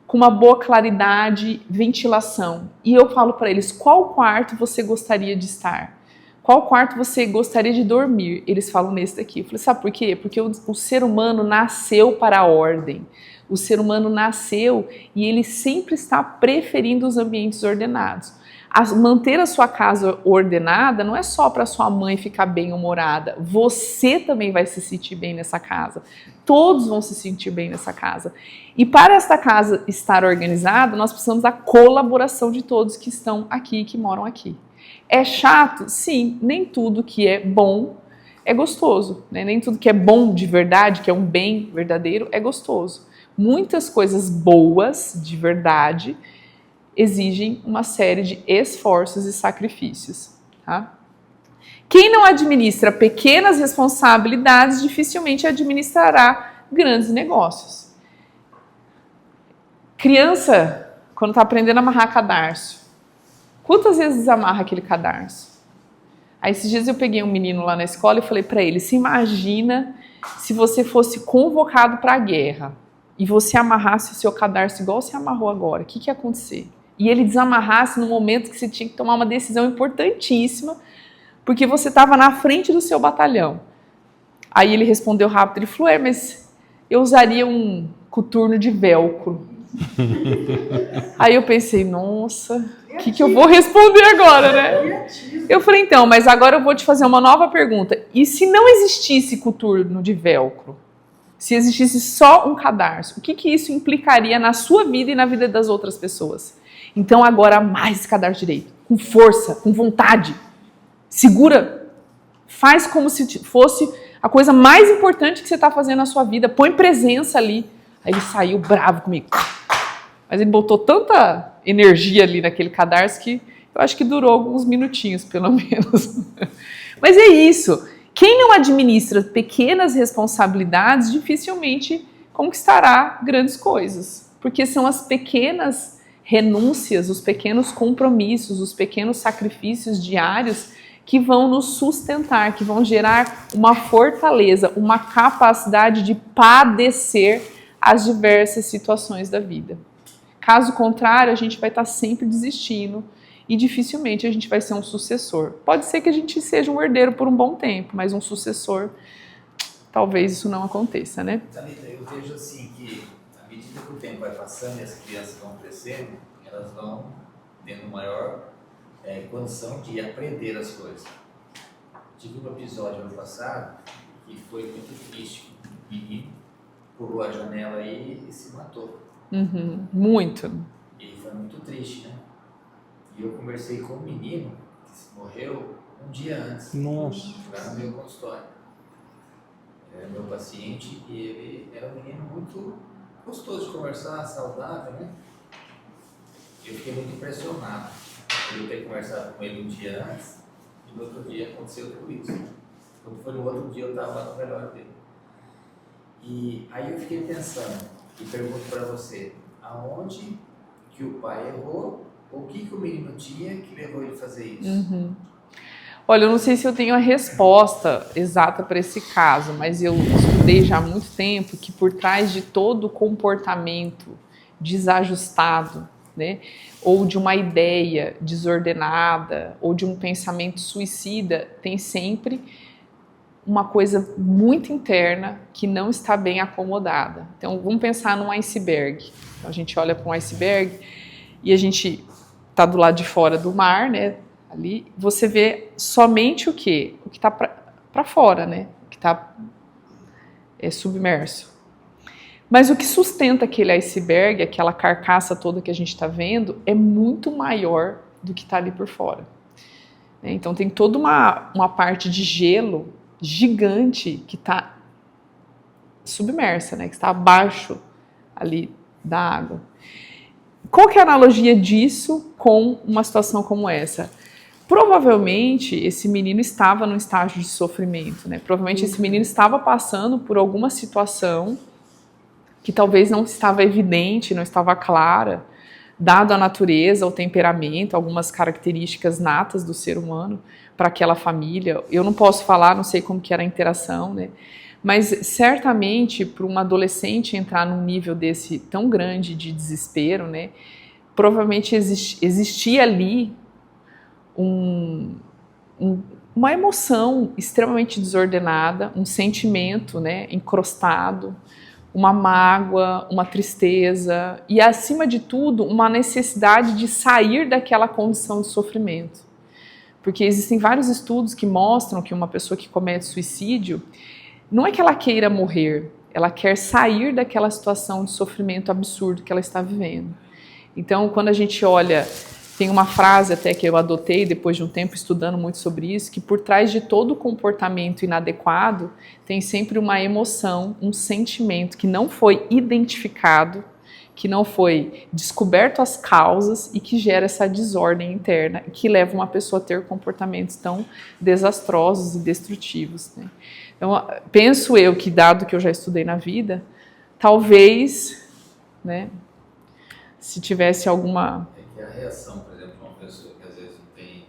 com uma boa claridade, ventilação. E eu falo para eles, qual quarto você gostaria de estar? Qual quarto você gostaria de dormir? Eles falam nesse daqui. Eu falei, sabe por quê? Porque o ser humano nasceu para a ordem. O ser humano nasceu e ele sempre está preferindo os ambientes ordenados. Manter a sua casa ordenada não é só para sua mãe ficar bem-humorada. Você também vai se sentir bem nessa casa. Todos vão se sentir bem nessa casa. E para esta casa estar organizada, nós precisamos da colaboração de todos que estão aqui, que moram aqui. É chato? Sim, nem tudo que é bom é gostoso, né? Nem tudo que é bom de verdade, que é um bem verdadeiro, é gostoso. Muitas coisas boas, de verdade, exigem uma série de esforços e sacrifícios. Tá? Quem não administra pequenas responsabilidades dificilmente administrará grandes negócios. Criança, quando está aprendendo a amarrar cadarço, quantas vezes amarra aquele cadarço? Aí esses dias eu peguei um menino lá na escola e falei para ele, se imagina se você fosse convocado para a guerra e você amarrasse o seu cadarço igual você amarrou agora, o que ia acontecer? E ele desamarrasse no momento que você tinha que tomar uma decisão importantíssima, porque você estava na frente do seu batalhão. Aí ele respondeu rápido, ele falou, mas eu usaria um coturno de velcro. Aí eu pensei, nossa, o que eu vou responder agora, né? Eu falei, então, mas agora eu vou te fazer uma nova pergunta. E se não existisse coturno de velcro? Se existisse só um cadarço, o que isso implicaria na sua vida e na vida das outras pessoas? Então agora mais esse cadarço direito, com força, com vontade, segura, faz como se fosse a coisa mais importante que você está fazendo na sua vida, põe presença ali. Aí ele saiu bravo comigo, mas ele botou tanta energia ali naquele cadarço que eu acho que durou alguns minutinhos, pelo menos. Mas é isso. Quem não administra pequenas responsabilidades dificilmente conquistará grandes coisas, porque são as pequenas renúncias, os pequenos compromissos, os pequenos sacrifícios diários que vão nos sustentar, que vão gerar uma fortaleza, uma capacidade de padecer as diversas situações da vida. Caso contrário, a gente vai estar sempre desistindo e dificilmente a gente vai ser um sucessor. Pode ser que a gente seja um herdeiro por um bom tempo, mas um sucessor, talvez isso não aconteça, né? Thalita, eu vejo assim que, à medida que o tempo vai passando e as crianças vão crescendo, elas vão tendo maior condição de aprender as coisas. Tive um episódio ano passado que foi muito triste. Um menino pulou a janela aí e se matou. Uhum, muito. E foi muito triste, né? E eu conversei com um menino que morreu um dia antes. Nossa. Lá no meu consultório. meu paciente, e ele era um menino muito gostoso de conversar, saudável, né? Eu fiquei muito impressionado. Eu ter conversado com ele um dia antes, e no outro dia aconteceu tudo isso. Quando foi no outro dia, eu estava lá no velório dele. E aí eu fiquei pensando, e pergunto para você, aonde que o pai errou, o que o menino tinha que levou ele a fazer isso? Olha, eu não sei se eu tenho a resposta exata para esse caso, mas eu estudei já há muito tempo que por trás de todo comportamento desajustado, né, ou de uma ideia desordenada, ou de um pensamento suicida, tem sempre uma coisa muito interna que não está bem acomodada. Então, vamos pensar num iceberg. Então, a gente olha para um iceberg e a gente está do lado de fora do mar, né? Ali você vê somente o quê? O que está para fora, né? O que está submerso. Mas o que sustenta aquele iceberg, aquela carcaça toda que a gente está vendo, é muito maior do que está ali por fora. Então tem toda uma parte de gelo gigante que está submersa, né? Que está abaixo ali da água. Qual que é a analogia disso com uma situação como essa? Provavelmente esse menino estava num estágio de sofrimento, né? Provavelmente esse menino estava passando por alguma situação que talvez não estava evidente, não estava clara, dado a natureza, o temperamento, algumas características natas do ser humano para aquela família. Eu não posso falar, não sei como que era a interação, né? Mas certamente para um adolescente entrar num nível desse tão grande de desespero, né? Provavelmente existia ali uma emoção extremamente desordenada, um sentimento, né, encrostado, uma mágoa, uma tristeza e, acima de tudo, uma necessidade de sair daquela condição de sofrimento. Porque existem vários estudos que mostram que uma pessoa que comete suicídio, não é que ela queira morrer, ela quer sair daquela situação de sofrimento absurdo que ela está vivendo. Então, quando a gente olha, tem uma frase até que eu adotei depois de um tempo estudando muito sobre isso, que por trás de todo comportamento inadequado tem sempre uma emoção, um sentimento que não foi identificado, que não foi descoberto as causas e que gera essa desordem interna, que leva uma pessoa a ter comportamentos tão desastrosos e destrutivos, né? Então, penso eu que, dado que eu já estudei na vida, talvez, né, se tivesse alguma... É que a reação, por exemplo, de uma pessoa que às vezes não tem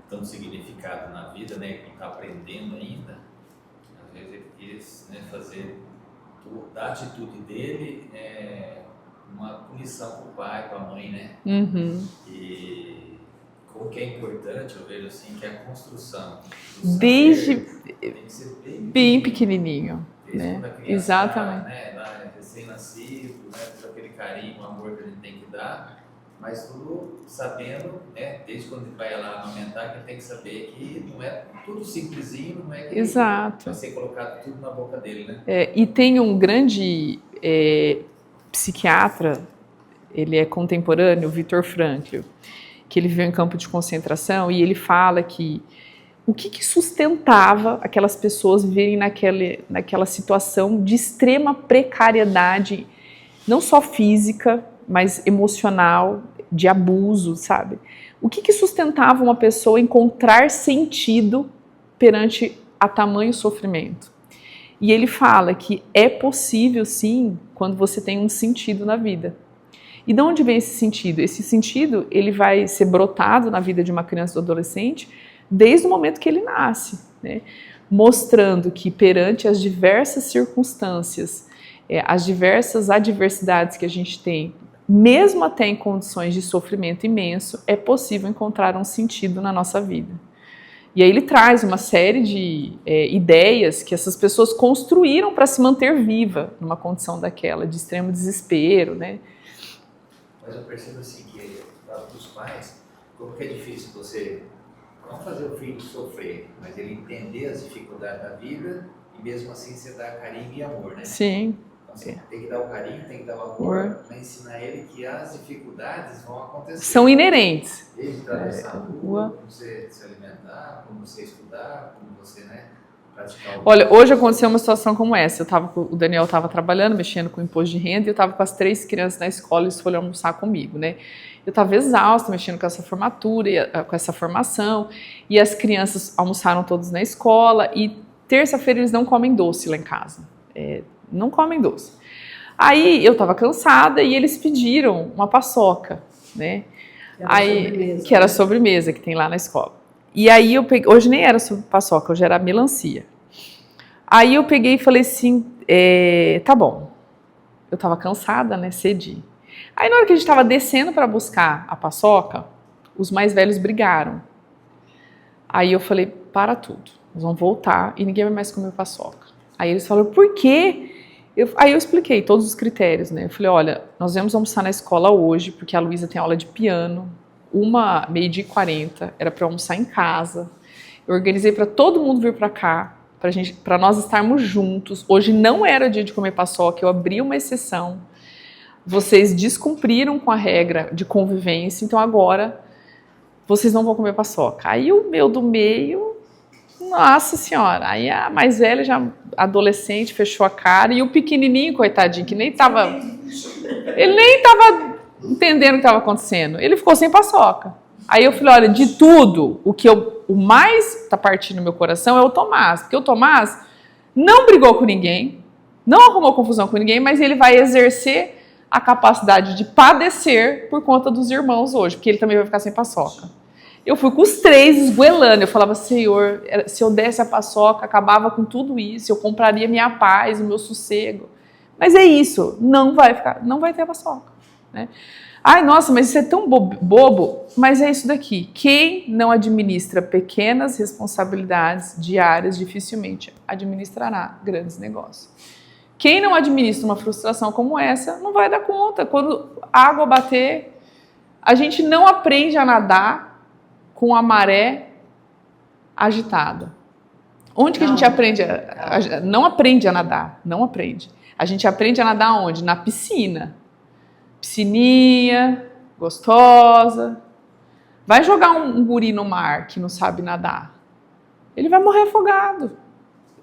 tanto significado na vida, né, que não está aprendendo ainda, às vezes ele quis, né, fazer da atitude dele uma punição para o pai, para a mãe, né? E como que é importante, eu vejo assim, que a construção do desde tem que ser bem pequenininho, desde né? quando a criança Exatamente. né, recém-nascido, né, todo aquele carinho, amor que a gente tem que dar, mas tudo sabendo, né, desde quando ele vai lá amamentar, que ele tem que saber que não é tudo simplesinho, não é que Exato. vai ser colocado tudo na boca dele, né? E tem um grande psiquiatra, ele é contemporâneo, Viktor Frankl, que ele viveu em campo de concentração, e ele fala que o que sustentava aquelas pessoas viverem naquela situação de extrema precariedade, não só física, mas emocional, de abuso, sabe? O que sustentava uma pessoa encontrar sentido perante a tamanho sofrimento? E ele fala que é possível, sim, quando você tem um sentido na vida. E de onde vem esse sentido? Esse sentido, ele vai ser brotado na vida de uma criança ou adolescente desde o momento que ele nasce, né? Mostrando que perante as diversas circunstâncias, as diversas adversidades que a gente tem, mesmo até em condições de sofrimento imenso, é possível encontrar um sentido na nossa vida. E aí ele traz uma série de ideias que essas pessoas construíram para se manter viva numa condição daquela, de extremo desespero, né? Mas eu percebo assim que, para os pais, como que é difícil você não fazer o filho sofrer, mas ele entender as dificuldades da vida e mesmo assim você dá carinho e amor, né? Sim. Então, você tem que dar o carinho, tem que dar o amor, mas ensinar ele que as dificuldades vão acontecer. São inerentes. Desde atravessar a rua, como você se alimentar, como você estudar, como você, né, praticar o... Olha, hoje aconteceu uma situação como essa. O Daniel estava trabalhando, mexendo com imposto de renda, e eu estava com as 3 crianças na escola, eles foram almoçar comigo, né? Eu estava exausta, mexendo com essa formatura, com essa formação, e as crianças almoçaram todos na escola, e terça-feira eles não comem doce lá em casa. Não comem doce. Aí eu estava cansada e eles pediram uma paçoca, né? Que era a sobremesa que tem lá na escola. E aí eu peguei, hoje nem era paçoca, hoje era melancia. Aí eu peguei e falei assim, tá bom. Eu estava cansada, né? Cedi. Aí na hora que a gente estava descendo para buscar a paçoca, os mais velhos brigaram. Aí eu falei, para tudo, nós vamos voltar e ninguém vai mais comer paçoca. Aí eles falaram, por quê? Aí eu expliquei todos os critérios, né? Eu falei, olha, nós viemos almoçar na escola hoje, porque a Luísa tem aula de piano, meio-dia e 40, era para almoçar em casa. Eu organizei para todo mundo vir para cá, para nós estarmos juntos. Hoje não era dia de comer paçoca, eu abri uma exceção. Vocês descumpriram com a regra de convivência, então agora vocês não vão comer paçoca. Aí o meu do meio, nossa senhora, aí a mais velha, já adolescente, fechou a cara, e o pequenininho, coitadinho, que ele nem estava entendendo o que estava acontecendo, ele ficou sem paçoca. Aí eu falei, olha, de tudo, o mais está partindo no meu coração é o Tomás, porque o Tomás não brigou com ninguém, não arrumou confusão com ninguém, mas ele vai exercer a capacidade de padecer por conta dos irmãos hoje, porque ele também vai ficar sem paçoca. Eu fui com os 3 esguelando, eu falava, Senhor, se eu desse a paçoca, acabava com tudo isso, eu compraria minha paz, o meu sossego. Mas é isso, não vai ter a paçoca, né? Ai, nossa, mas isso é tão bobo, mas é isso daqui. Quem não administra pequenas responsabilidades diárias, dificilmente administrará grandes negócios. Quem não administra uma frustração como essa, não vai dar conta. Quando a água bater, a gente não aprende a nadar com a maré agitada. Onde que a gente aprende? Não aprende a nadar, não aprende. A gente aprende a nadar onde? Na piscina. Piscininha, gostosa. Vai jogar um guri no mar que não sabe nadar. Ele vai morrer afogado.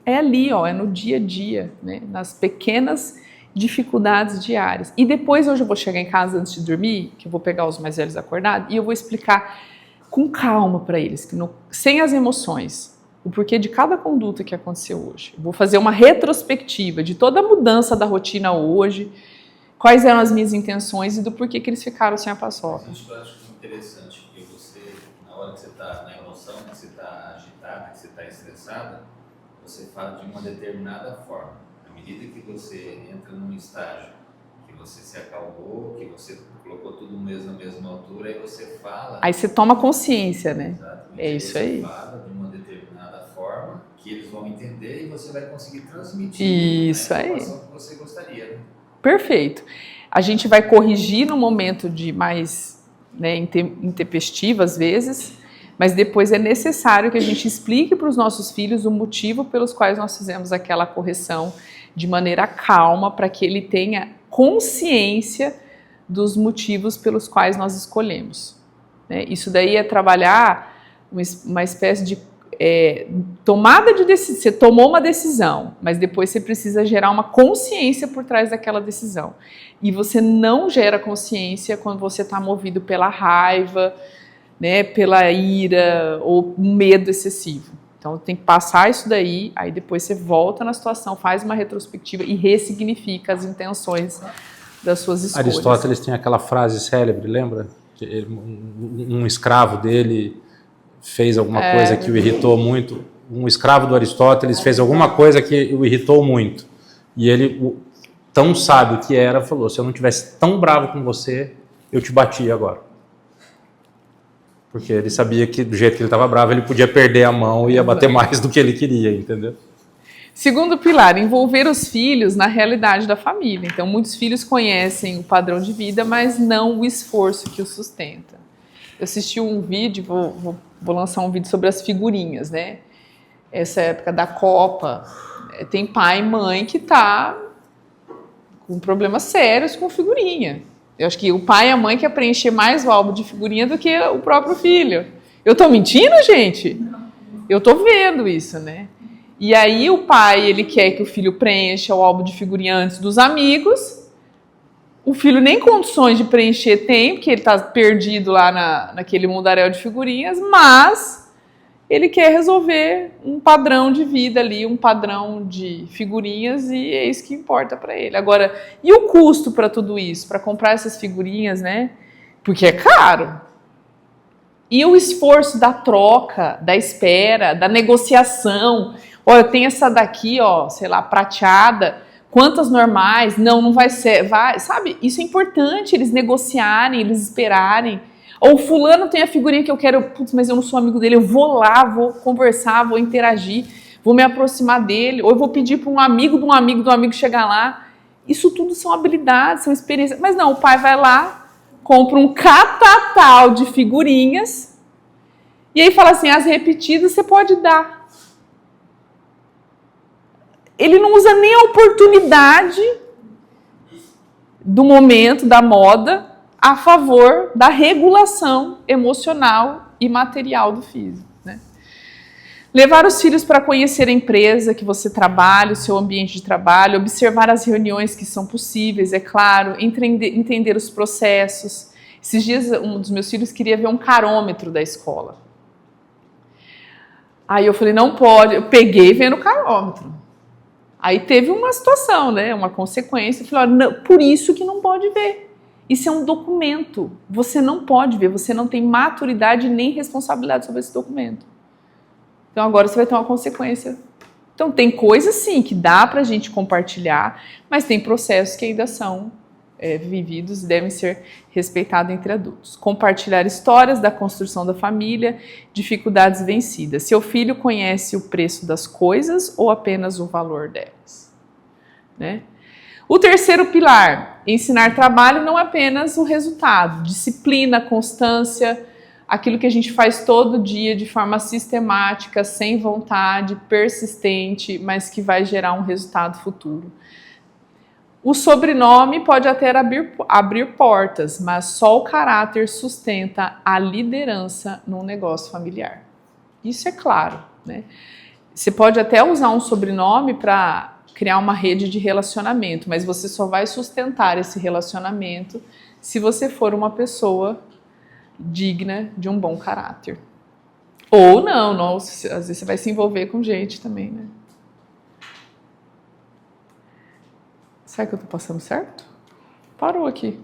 É ali, ó, é no dia a dia, né? Nas pequenas dificuldades diárias. E depois hoje eu vou chegar em casa antes de dormir, que eu vou pegar os mais velhos acordados, e eu vou explicar com calma para eles, sem as emoções, o porquê de cada conduta que aconteceu hoje. Eu vou fazer uma retrospectiva de toda a mudança da rotina hoje, quais eram as minhas intenções e do porquê que eles ficaram sem a paçoca. Eu acho interessante, porque você, na hora que você está na emoção, que você está agitada, que você está estressada, você fala de uma determinada forma. À medida que você entra num estágio, que você se acalmou, que você colocou tudo na mesma altura, aí você fala... Aí você toma consciência, né? Exatamente. É isso aí. Você fala de uma determinada forma que eles vão entender e você vai conseguir transmitir isso a aí. informação que você gostaria. Né? Perfeito. A gente vai corrigir no momento de mais, né, intempestivo às vezes, mas depois é necessário que a gente explique para os nossos filhos o motivo pelos quais nós fizemos aquela correção de maneira calma, para que ele tenha consciência dos motivos pelos quais nós escolhemos. Né? Isso daí é trabalhar uma espécie de tomada de decisão. Você tomou uma decisão, mas depois você precisa gerar uma consciência por trás daquela decisão. E você não gera consciência quando você está movido pela raiva, né, pela ira ou um medo excessivo. Então tem que passar isso daí, aí depois você volta na situação, faz uma retrospectiva e ressignifica as intenções das suas escolhas. Aristóteles tem aquela frase célebre, lembra? Que um escravo dele fez alguma coisa que o irritou muito. Um escravo do Aristóteles fez alguma coisa que o irritou muito. E ele, tão sábio que era, falou, se eu não tivesse tão bravo com você, eu te batia agora. Porque ele sabia que do jeito que ele estava bravo, ele podia perder a mão e ia bater mais do que ele queria, entendeu? Segundo pilar, envolver os filhos na realidade da família. Então, muitos filhos conhecem o padrão de vida, mas não o esforço que o sustenta. Eu assisti um vídeo, vou lançar um vídeo sobre as figurinhas, né? Essa época da Copa, tem pai e mãe que tá com problemas sérios com figurinha. Eu acho que o pai e a mãe quer preencher mais o álbum de figurinha do que o próprio filho. Eu tô mentindo, gente? Eu tô vendo isso, né? E aí o pai, ele quer que o filho preencha o álbum de figurinha antes dos amigos. O filho nem condições de preencher tem, porque ele tá perdido lá naquele mundaréu de figurinhas, mas ele quer resolver um padrão de vida ali, um padrão de figurinhas, e é isso que importa para ele. Agora, e o custo para tudo isso? Para comprar essas figurinhas, né? Porque é caro. E o esforço da troca, da espera, da negociação. Olha, eu tenho essa daqui, ó, sei lá, prateada. Quantas normais? Não vai ser. Vai, sabe? Isso é importante, eles negociarem, eles esperarem. Ou fulano tem a figurinha que eu quero, putz, mas eu não sou amigo dele, eu vou lá, vou conversar, vou interagir, vou me aproximar dele, ou eu vou pedir para um amigo de um amigo de um amigo chegar lá. Isso tudo são habilidades, são experiências. Mas não, o pai vai lá, compra um catatal de figurinhas e aí fala assim, as repetidas você pode dar. Ele não usa nem a oportunidade do momento, da moda, a favor da regulação emocional e material do filho, né? Levar os filhos para conhecer a empresa que você trabalha, o seu ambiente de trabalho, observar as reuniões que são possíveis, é claro, entender os processos. Esses dias, um dos meus filhos queria ver um carômetro da escola. Aí eu falei, não pode. Eu peguei vendo o carômetro. Aí teve uma situação, né? Uma consequência. Eu falei, não, por isso que não pode ver. Isso é um documento. Você não pode ver. Você não tem maturidade nem responsabilidade sobre esse documento. Então agora você vai ter uma consequência. Então tem coisas sim que dá pra gente compartilhar, mas tem processos que ainda são vividos e devem ser respeitados entre adultos. Compartilhar histórias da construção da família, dificuldades vencidas. Seu filho conhece o preço das coisas ou apenas o valor delas? Né? O terceiro pilar, ensinar trabalho, não apenas o resultado, disciplina, constância, aquilo que a gente faz todo dia de forma sistemática, sem vontade, persistente, mas que vai gerar um resultado futuro. O sobrenome pode até abrir portas, mas só o caráter sustenta a liderança num negócio familiar. Isso é claro, né? Você pode até usar um sobrenome para criar uma rede de relacionamento, mas você só vai sustentar esse relacionamento se você for uma pessoa digna de um bom caráter. Ou não, às vezes você vai se envolver com gente também, né? Será que eu tô passando certo? Parou aqui.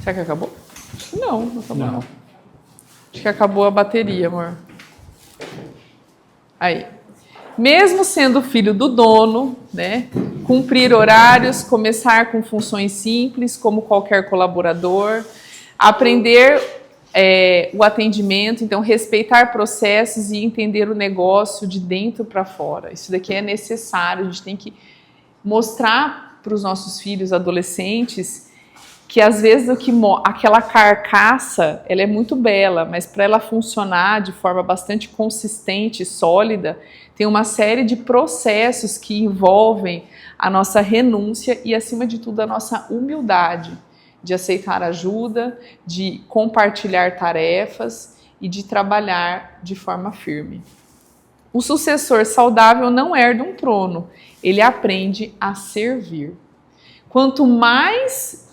Será que acabou? Acho que não acabou não. Acho que acabou a bateria, amor. Aí. Mesmo sendo filho do dono, né? Cumprir horários, começar com funções simples, como qualquer colaborador, aprender o atendimento, então respeitar processos e entender o negócio de dentro para fora. Isso daqui é necessário, a gente tem que mostrar para os nossos filhos adolescentes que às vezes aquela carcaça ela é muito bela, mas para ela funcionar de forma bastante consistente e sólida, tem uma série de processos que envolvem a nossa renúncia e, acima de tudo, a nossa humildade de aceitar ajuda, de compartilhar tarefas e de trabalhar de forma firme. O sucessor saudável não herda um trono, ele aprende a servir. Quanto mais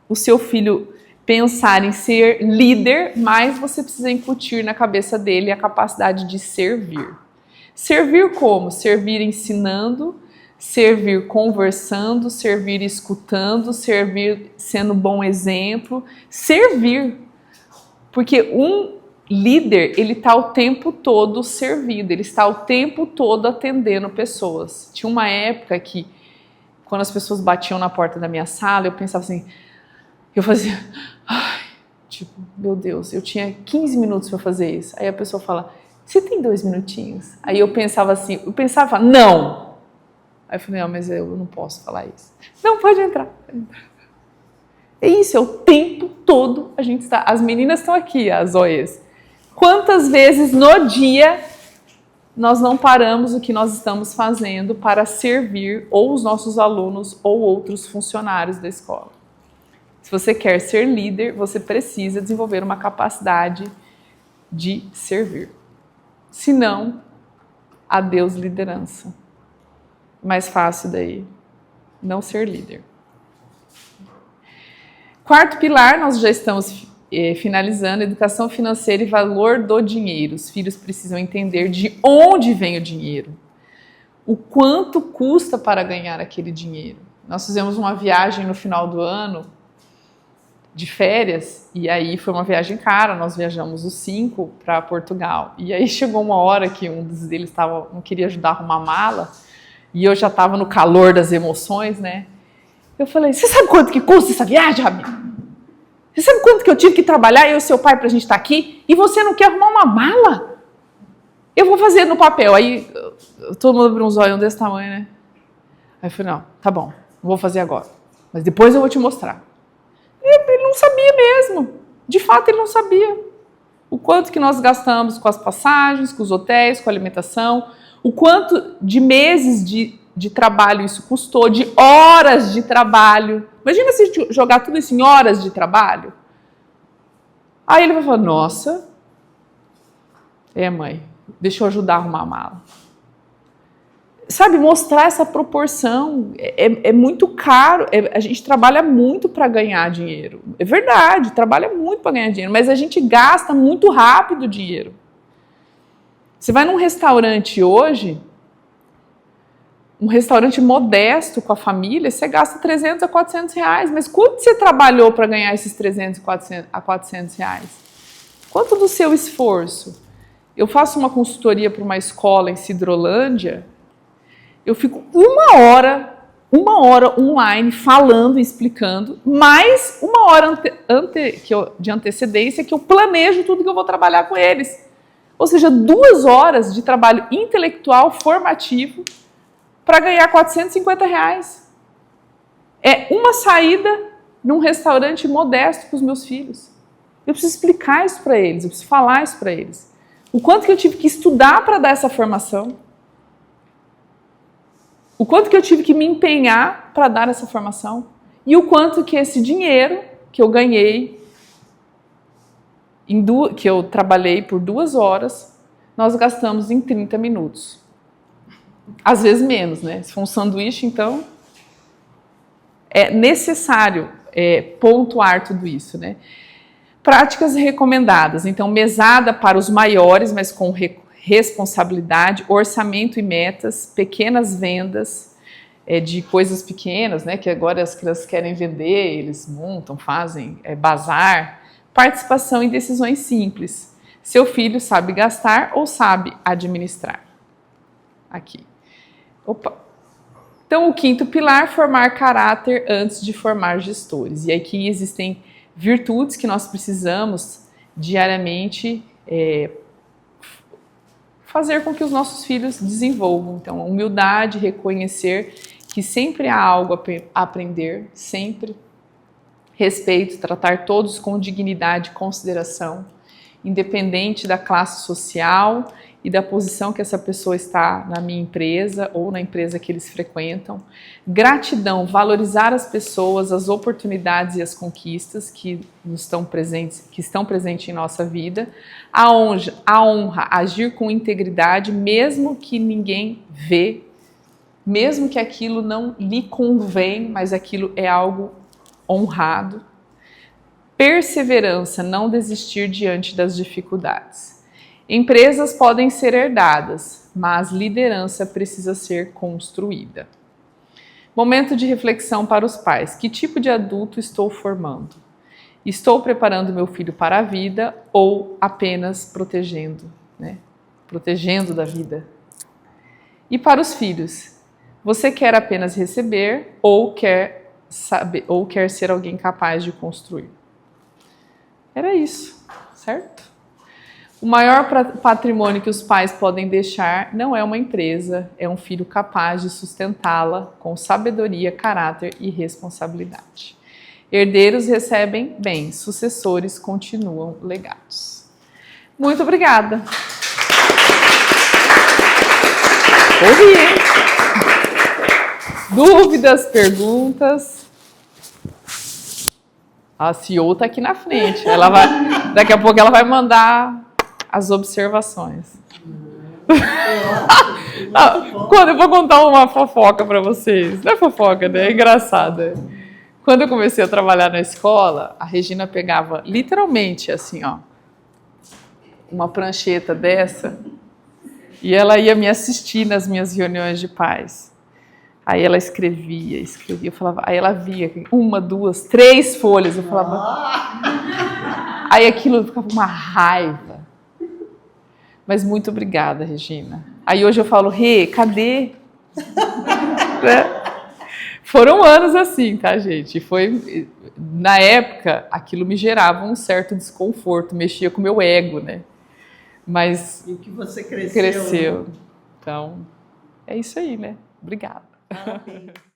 o seu filho pensar em ser líder, mais você precisa incutir na cabeça dele a capacidade de servir. Servir como? Servir ensinando, servir conversando, servir escutando, servir sendo bom exemplo, servir. Porque um líder, ele está o tempo todo servindo, ele está o tempo todo atendendo pessoas. Tinha uma época que, quando as pessoas batiam na porta da minha sala, eu pensava assim, eu fazia, tipo, meu Deus, eu tinha 15 minutos para fazer isso. Aí a pessoa fala, você tem 2 minutinhos? Aí eu pensava assim, não. Aí eu falei, não, mas eu não posso falar isso. Não, pode entrar. É isso, é o tempo todo a gente está. As meninas estão aqui, as OEs. Quantas vezes no dia nós não paramos o que nós estamos fazendo para servir ou os nossos alunos ou outros funcionários da escola? Se você quer ser líder, você precisa desenvolver uma capacidade de servir. Senão, Adeus liderança. Mais fácil daí, não ser líder. Quarto pilar, nós já estamos finalizando, educação financeira e valor do dinheiro. Os filhos precisam entender de onde vem o dinheiro, o quanto custa para ganhar aquele dinheiro. Nós fizemos uma viagem no final do ano, de férias, e aí foi uma viagem cara, nós viajamos os 5 para Portugal. E aí chegou uma hora que um deles não queria ajudar a arrumar mala, e eu já estava no calor das emoções, né? Eu falei, você sabe quanto que custa essa viagem, Ramiro? Você sabe quanto que eu tive que trabalhar, eu e seu pai, pra gente estar aqui? E você não quer arrumar uma mala? Eu vou fazer no papel. Aí todo mundo abriu uns olhos desse tamanho, né? Aí eu falei, não, tá bom, vou fazer agora. Mas depois eu vou te mostrar. Ele não sabia mesmo. De fato, ele não sabia. O quanto que nós gastamos com as passagens, com os hotéis, com a alimentação. O quanto de meses de trabalho isso custou, de horas de trabalho. Imagina se jogar tudo isso em horas de trabalho. Aí ele vai falar, nossa, mãe, deixa eu ajudar a arrumar a mala. Sabe, mostrar essa proporção é muito caro. A gente trabalha muito para ganhar dinheiro. É verdade, trabalha muito para ganhar dinheiro, mas a gente gasta muito rápido o dinheiro. Você vai num restaurante hoje, um restaurante modesto com a família, você gasta 300 a 400 reais. Mas quanto você trabalhou para ganhar esses 300 a 400 reais? Quanto do seu esforço? Eu faço uma consultoria para uma escola em Sidrolândia, eu fico uma hora online falando e explicando, mais uma hora de antecedência que eu planejo tudo que eu vou trabalhar com eles. Ou seja, 2 horas de trabalho intelectual formativo para ganhar 450 reais. É uma saída num restaurante modesto com os meus filhos. Eu preciso explicar isso para eles, eu preciso falar isso para eles. O quanto que eu tive que estudar para dar essa formação. O quanto que eu tive que me empenhar para dar essa formação. E o quanto que esse dinheiro que eu ganhei, que eu trabalhei por 2 horas, nós gastamos em 30 minutos. Às vezes menos, né? Se for um sanduíche, então é necessário pontuar tudo isso, né? Práticas recomendadas. Então, mesada para os maiores, mas com responsabilidade, orçamento e metas, pequenas vendas de coisas pequenas, né? Que agora as crianças querem vender, eles montam, fazem bazar. Participação em decisões simples. Seu filho sabe gastar ou sabe administrar? Aqui. Então, o 5º pilar, formar caráter antes de formar gestores. E aqui existem virtudes que nós precisamos diariamente fazer com que os nossos filhos desenvolvam. Então, humildade, reconhecer que sempre há algo a aprender, sempre. Respeito, tratar todos com dignidade e consideração, independente da classe social e da posição que essa pessoa está na minha empresa ou na empresa que eles frequentam. Gratidão, valorizar as pessoas, as oportunidades e as conquistas que estão presentes em nossa vida. A honra, agir com integridade, mesmo que ninguém vê, mesmo que aquilo não lhe convém, mas aquilo é algo honrado. Perseverança, não desistir diante das dificuldades. Empresas podem ser herdadas, mas liderança precisa ser construída. Momento de reflexão para os pais. Que tipo de adulto estou formando? Estou preparando meu filho para a vida ou apenas protegendo, né? Protegendo da vida? E para os filhos, você quer apenas receber ou quer ser alguém capaz de construir? Era isso, certo? O maior patrimônio que os pais podem deixar não é uma empresa, é um filho capaz de sustentá-la com sabedoria, caráter e responsabilidade. Herdeiros recebem bens, sucessores continuam legados. Muito obrigada. Ouvi, hein? Dúvidas, perguntas? A CEO está aqui na frente. Daqui a pouco ela vai mandar as observações. Quando eu vou contar uma fofoca para vocês, não é fofoca, né? É engraçada. Quando eu comecei a trabalhar na escola, a Regina pegava literalmente assim, ó, uma prancheta dessa e ela ia me assistir nas minhas reuniões de pais. Aí ela escrevia, eu falava, aí ela via 1, 2, 3 folhas, eu falava. Aí aquilo ficava uma raiva. Mas muito obrigada, Regina. Aí hoje eu falo, Rê, cadê? Né? Foram anos assim, tá, gente? Foi, na época, aquilo me gerava um certo desconforto, mexia com o meu ego, né? Mas E o que você cresceu. cresceu. Então, é isso aí, né? Obrigada. Parabéns.